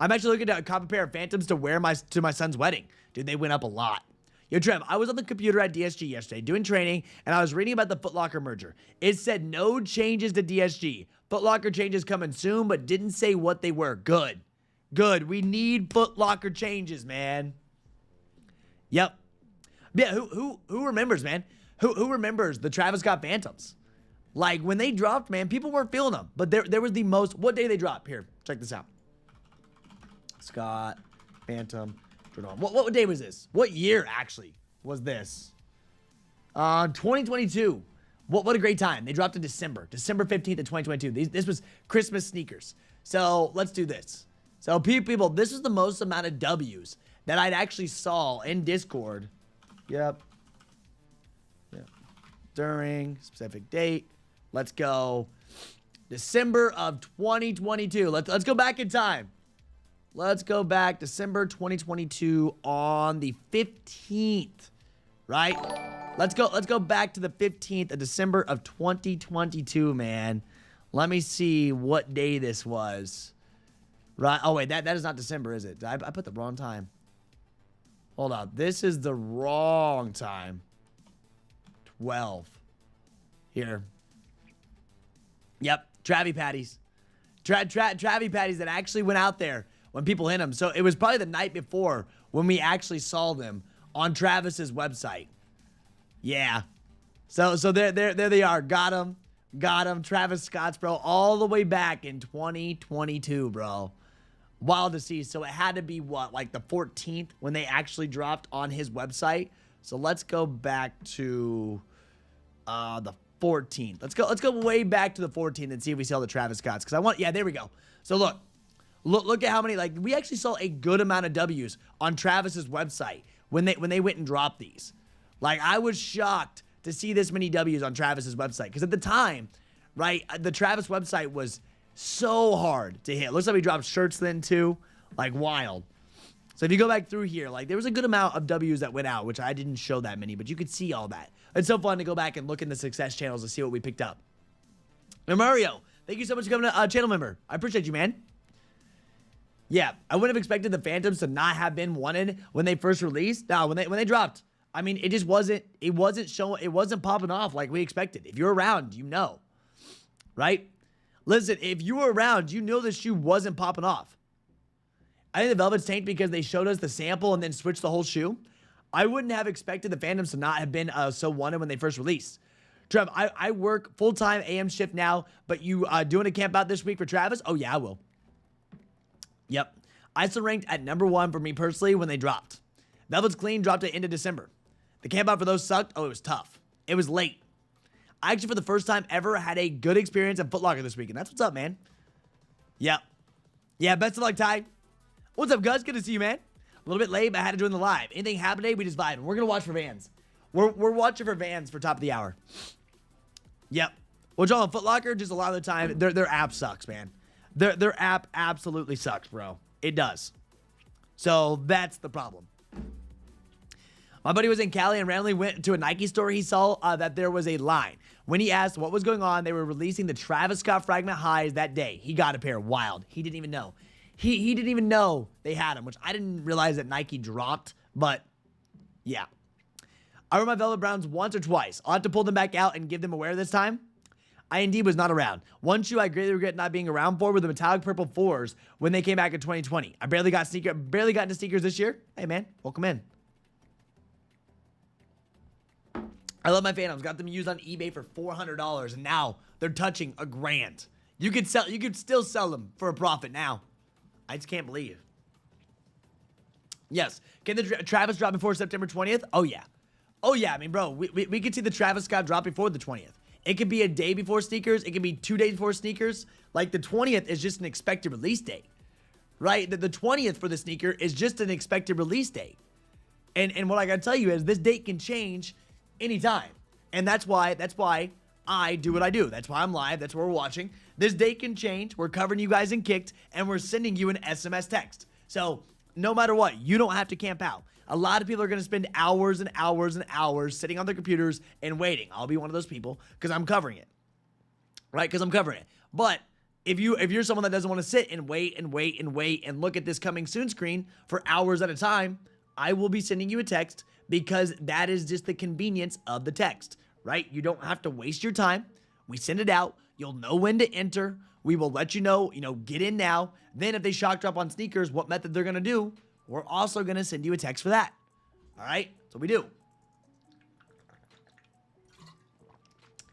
I'm actually looking at a copy pair of Phantoms to wear to my son's wedding. Dude, they went up a lot. Yo, Trev, I was on the computer at DSG yesterday doing training, and I was reading about the Foot Locker merger. It said no changes to DSG. Foot Locker changes coming soon, but didn't say what they were. Good. Good. We need Foot Locker changes, man. Yep. Yeah, who remembers, man? Who remembers the Travis Scott Phantoms? Like, when they dropped, man, people weren't feeling them. But there was the most... What day they dropped? Here, check this out. Scott, Phantom... What day was this? What year, actually, was this? 2022. What a great time. They dropped in December 15th of 2022. This was Christmas sneakers. So let's do this. So people, this is the most amount of W's that I'd actually saw in Discord. Yep. During specific date. Let's go. December of 2022. Let's go back in time. Let's go back December 2022 on the 15th, right? Let's go back to the 15th of December of 2022, man. Let me see what day this was. Right? Oh wait, that is not December, is it? I put the wrong time. Hold on. This is the wrong time. 12. Here. Yep, Travie Patties. Travie Patties that actually went out there when people hit them. So it was probably the night before when we actually saw them on Travis's website. Yeah. So there they are. Got them. Travis Scott's, bro, all the way back in 2022, bro. Wild to see. So it had to be what, like the 14th when they actually dropped on his website. So let's go back to the 14th. Let's go way back to the 14th and see if we see all the Travis Scotts. Yeah, there we go. So look at how many, like, we actually saw a good amount of W's on Travis's website when they went and dropped these. Like, I was shocked to see this many W's on Travis's website. Because at the time, right, the Travis website was so hard to hit. Looks like we dropped shirts then too. Like, wild. So if you go back through here, like, there was a good amount of W's that went out, which I didn't show that many, but you could see all that. It's so fun to go back and look in the success channels to see what we picked up. Now, Mario, thank you so much for becoming a channel member. I appreciate you, man. Yeah, I wouldn't have expected the Phantoms to not have been wanted when they first released. No, when they dropped. I mean, it just wasn't popping off like we expected. If you're around, you know. Right? Listen, if you were around, you know this shoe wasn't popping off. I think the Velvet's tanked because they showed us the sample and then switched the whole shoe. I wouldn't have expected the Phantoms to not have been so wanted when they first released. Trev, I work full-time AM shift now, but you doing a camp out this week for Travis? Oh, yeah, I will. Yep. I still ranked at #1 for me personally when they dropped. Velvet's Clean dropped at end of December. The camp out for those sucked. Oh, it was tough. It was late. I actually, for the first time ever, had a good experience at Foot Locker this weekend. That's what's up, man. Yep. Yeah, best of luck, Ty. What's up, Gus? Good to see you, man. A little bit late, but I had to join the live. Anything happened today, we just vibing. We're going to watch for Vans. We're watching for Vans for top of the hour. Yep. Well, y'all on Foot Locker, just a lot of the time, their app sucks, man. Their app absolutely sucks, bro. It does. So that's the problem. My buddy was in Cali and randomly went to a Nike store. He saw that there was a line. When he asked what was going on, they were releasing the Travis Scott Fragment highs that day. He got a pair. Wild. He didn't even know. He didn't even know they had them, which I didn't realize that Nike dropped, but yeah. I wore my Velvet Browns once or twice. I'll have to pull them back out and give them a wear this time. I indeed was not around. One shoe I greatly regret not being around for were the metallic purple 4s when they came back in 2020. I barely got into sneakers this year. Hey man, welcome in. I love my Phantoms. Got them used on eBay for $400 and now they're touching $1,000. You could still sell them for a profit now. I just can't believe. Yes. Can the Travis drop before September 20th? Oh, yeah. Oh, yeah. I mean, bro, we could see the Travis Scott drop before the 20th. It could be a day before sneakers. It could be 2 days before sneakers. Like, the 20th is just an expected release date, right? The 20th for the sneaker is just an expected release date. And what I got to tell you is this date can change anytime. And that's why I do what I do. That's why I'm live. That's why we're watching. This date can change. We're covering you guys in Kckd, and we're sending you an SMS text. So no matter what, you don't have to camp out. A lot of people are going to spend hours and hours and hours sitting on their computers and waiting. I'll be one of those people because I'm covering it, right? Because I'm covering it. But if you're someone that doesn't want to sit and wait and wait and wait and look at this coming soon screen for hours at a time, I will be sending you a text because that is just the convenience of the text, right? You don't have to waste your time. We send it out. You'll know when to enter. We will let you know, get in now. Then if they shock drop on sneakers, what method they're going to do, we're also going to send you a text for that. All right? So we do.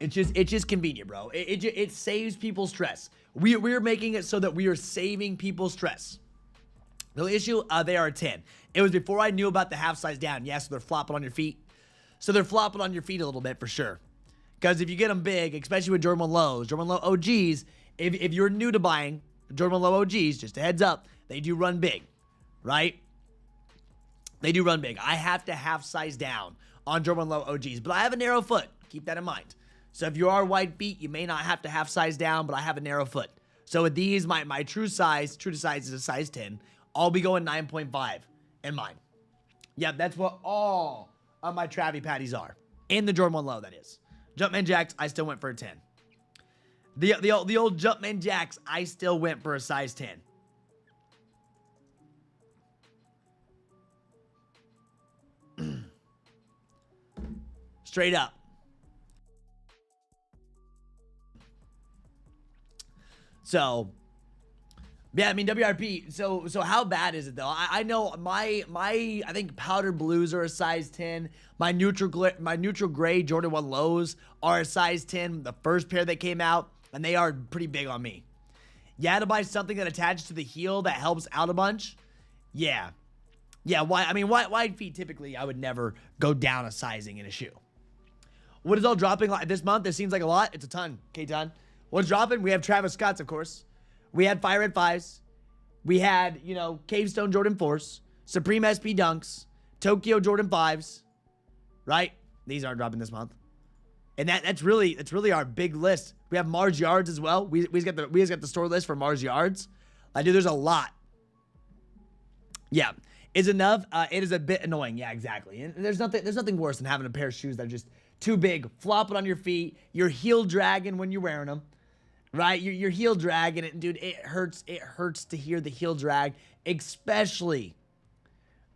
It's just convenient, bro. It saves people stress. We're making it so that we are saving people stress. The issue, they are a 10. It was before I knew about the half size down. Yeah, so they're flopping on your feet. So they're flopping on your feet a little bit for sure. Because if you get them big, especially with Jordan 1 lows, Jordan 1 low OGs, if you're new to buying, Jordan 1 Low OGs, just a heads up, they do run big, right? They do run big. I have to half size down on Jordan 1 Low OGs, but I have a narrow foot. Keep that in mind. So if you are wide feet, you may not have to half size down, but I have a narrow foot. So with these, my true to size is a size 10. I'll be going 9.5 in mine. Yeah, that's what all of my Travie patties are. In the Jordan 1 Low, that is. Jumpman Jacks, I still went for a 10. The old Jumpman Jacks, I still went for a size 10. Straight up. So, yeah, I mean, WRP, so how bad is it, though? I know my I think powdered blues are a size 10. My neutral gray Jordan 1 Lows are a size 10, the first pair that came out, and they are pretty big on me. You had to buy something that attaches to the heel that helps out a bunch? Yeah. Yeah, wide feet, typically, I would never go down a sizing in a shoe. What is all dropping this month? It seems like a lot. It's a ton, Kckd. What's dropping? We have Travis Scott's, of course. We had Fire Red 5s. We had, Cavestone Jordan 4s. Supreme SP Dunks. Tokyo Jordan 5s. Right? These aren't dropping this month. And that's really our big list. We have Mars Yards as well. We just got the store list for Mars Yards. Dude, there's a lot. Yeah. Is enough? It is a bit annoying. Yeah, exactly. And there's nothing worse than having a pair of shoes that are just too big. Flop it on your feet. You're heel dragging when you're wearing them. Right? You're heel dragging it. And dude, it hurts. It hurts to hear the heel drag. Especially.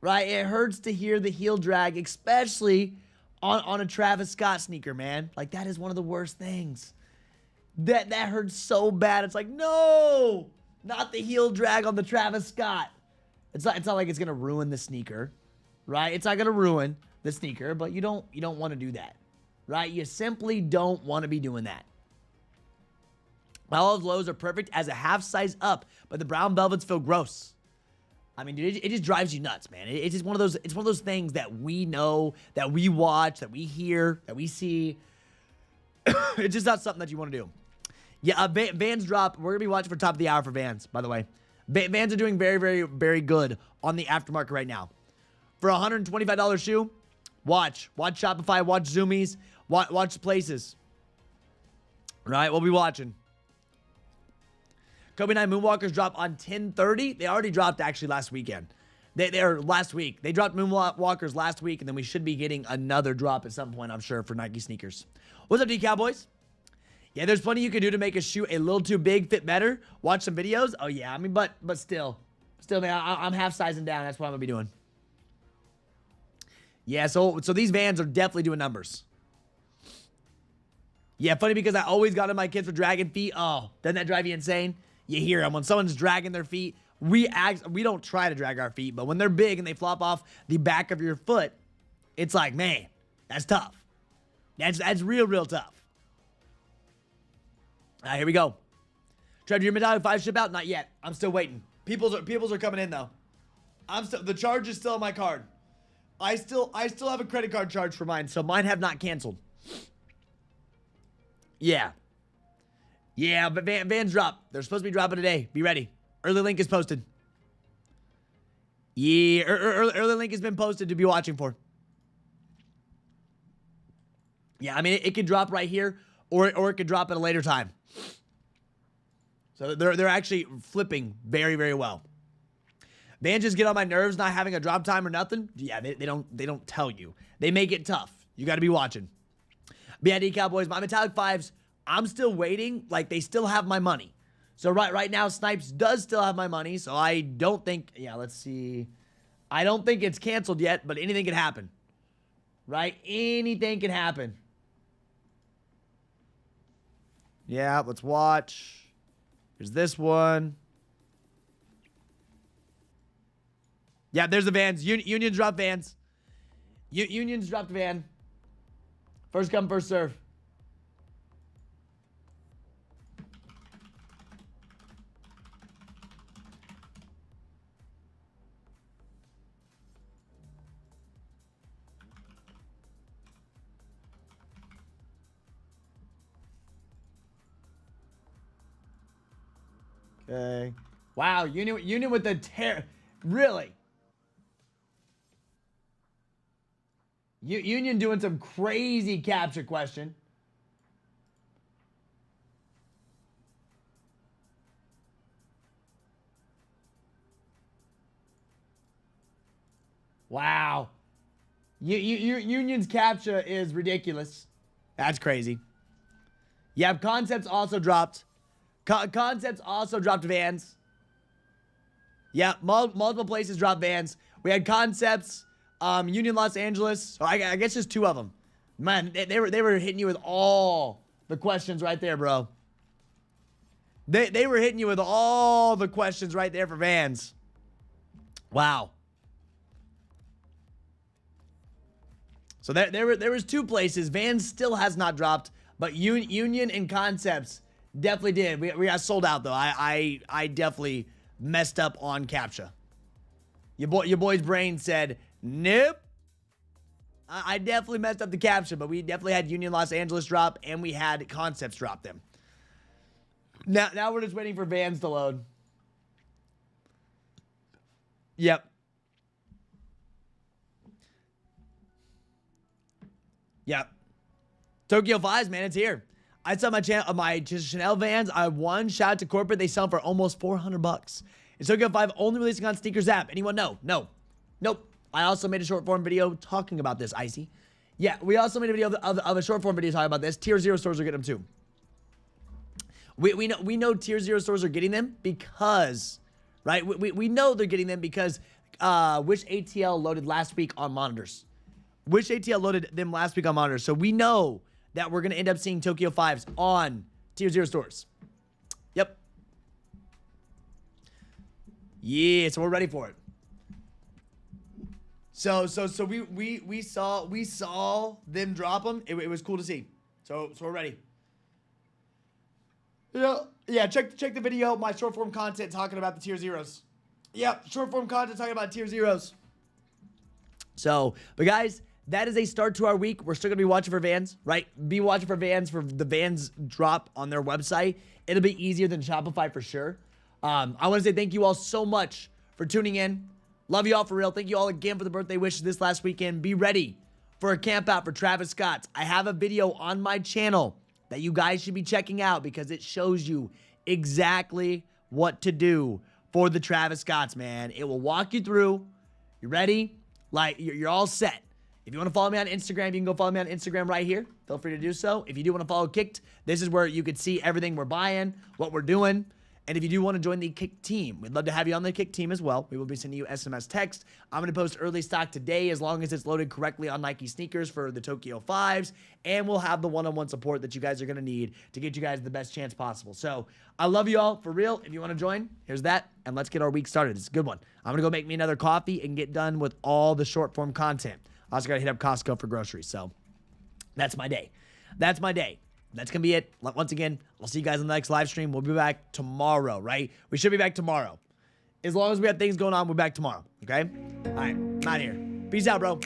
Right? It hurts to hear the heel drag. Especially on a Travis Scott sneaker, man. Like, that is one of the worst things. That hurts so bad. It's like, no! Not the heel drag on the Travis Scott. It's not like it's gonna ruin the sneaker, right? It's not gonna ruin the sneaker, but you don't want to do that, right? You simply don't want to be doing that. All of lows are perfect as a half size up, but the brown velvets feel gross. I mean, dude, it just drives you nuts, man. It's just one of those. It's one of those things that we know, that we watch, that we hear, that we see. It's just not something that you want to do. Yeah, Vans drop. We're gonna be watching for top of the hour for Vans, by the way. Vans are doing very, very, very good on the aftermarket right now. For a $125 shoe, watch Shopify, watch Zoomies, watch the places. Right, we'll be watching. Kobe 9 Moonwalkers drop on 10/30. They already dropped actually last weekend. They're last week. They dropped Moonwalkers last week, and then we should be getting another drop at some point, I'm sure, for Nike sneakers. What's up, D Cowboys? Yeah, there's plenty you can do to make a shoe a little too big fit better. Watch some videos. Oh yeah, I mean, but still, man, I'm half sizing down. That's what I'm gonna be doing. Yeah, so these Vans are definitely doing numbers. Yeah, funny because I always got in my kids for dragging feet. Oh, doesn't that drive you insane? You hear them when someone's dragging their feet. We don't try to drag our feet, but when they're big and they flop off the back of your foot, it's like, man, that's tough. That's real tough. All right, here we go. Trev, your Metallic 5 ship out? Not yet. I'm still waiting. People's are coming in though. The charge is still on my card. I still have a credit card charge for mine, so mine have not canceled. Yeah. Yeah, but Vans drop. They're supposed to be dropping today. Be ready. Early link is posted. Yeah, early link has been posted to be watching for. Yeah, I mean, it could drop right here, or it could drop at a later time. So they're actually flipping very, very well. Vans just get on my nerves not having a drop time or nothing. Yeah, they don't tell you. They make it tough. You got to be watching. BID Cowboys, my Metallic 5s, I'm still waiting. Like, they still have my money. So right now, Snipes does still have my money. So I don't think, yeah, let's see. I don't think it's canceled yet, but anything can happen. Right? Anything can happen. Yeah, let's watch. Here's this one. Yeah, there's the Vans. Unions drop Vans. Unions dropped Van. First come, first serve. Okay. Wow, Union with the really? Union doing some crazy capture question. Wow. Union's captcha is ridiculous. That's crazy. Yep, Concepts also dropped. Concepts also dropped Vans. Yep, multiple places dropped Vans. We had Concepts, Union Los Angeles. So I guess just 2 of them. Man, they were hitting you with all the questions right there, bro. They were hitting you with all the questions right there for Vans. Wow. So there was 2 places. Vans still has not dropped, but Union and Concepts definitely did. We got sold out though. I definitely messed up on captcha. Your boy's brain said nope. I definitely messed up the captcha, but we definitely had Union Los Angeles drop and we had Concepts drop them. Now we're just waiting for Vans to load. Yep. Yep. Tokyo 5s, man, it's here. I saw my channel, my Chanel Vans. I won. Shout out to corporate. They sell for almost $400. It's Tokyo 5 only releasing on Sneakers app. Anyone know? No. Nope. I also made a short form video talking about this, Icy. Yeah, we also made a video of a short form video talking about this. Tier 0 stores are getting them too. We know Tier 0 stores are getting them because, right? We know they're getting them because Wish ATL loaded last week on monitors. Wish ATL loaded them last week on monitors. So we know that we're going to end up seeing Tokyo 5s on Tier 0 stores. Yep. Yeah, so we're ready for it. So we saw them drop them. It was cool to see. So we're ready. Yeah, check the video, my short form content talking about the Tier 0s. Yep, short form content talking about Tier 0s. So, but guys, that is a start to our week. We're still going to be watching for Vans, right? Be watching for Vans for the Vans drop on their website. It'll be easier than Shopify for sure. I want to say thank you all so much for tuning in. Love you all for real. Thank you all again for the birthday wishes this last weekend. Be ready for a camp out for Travis Scott's. I have a video on my channel that you guys should be checking out because it shows you exactly what to do for the Travis Scott's, man. It will walk you through. You ready? Like, you're all set. If you want to follow me on Instagram, you can go follow me on Instagram right here. Feel free to do so. If you do want to follow Kckd, this is where you could see everything we're buying, what we're doing. And if you do want to join the Kckd team, we'd love to have you on the Kckd team as well. We will be sending you SMS text. I'm going to post early stock today as long as it's loaded correctly on Nike sneakers for the Tokyo 5s. And we'll have the one-on-one support that you guys are going to need to get you guys the best chance possible. So I love you all for real. If you want to join, here's that. And let's get our week started. It's a good one. I'm going to go make me another coffee and get done with all the short form content. I also got to hit up Costco for groceries. So that's my day. That's my day. That's going to be it. Once again, I'll see you guys on the next live stream. We'll be back tomorrow, right? We should be back tomorrow. As long as we have things going on, we're back tomorrow, okay? All right, I'm out here. Peace out, bro.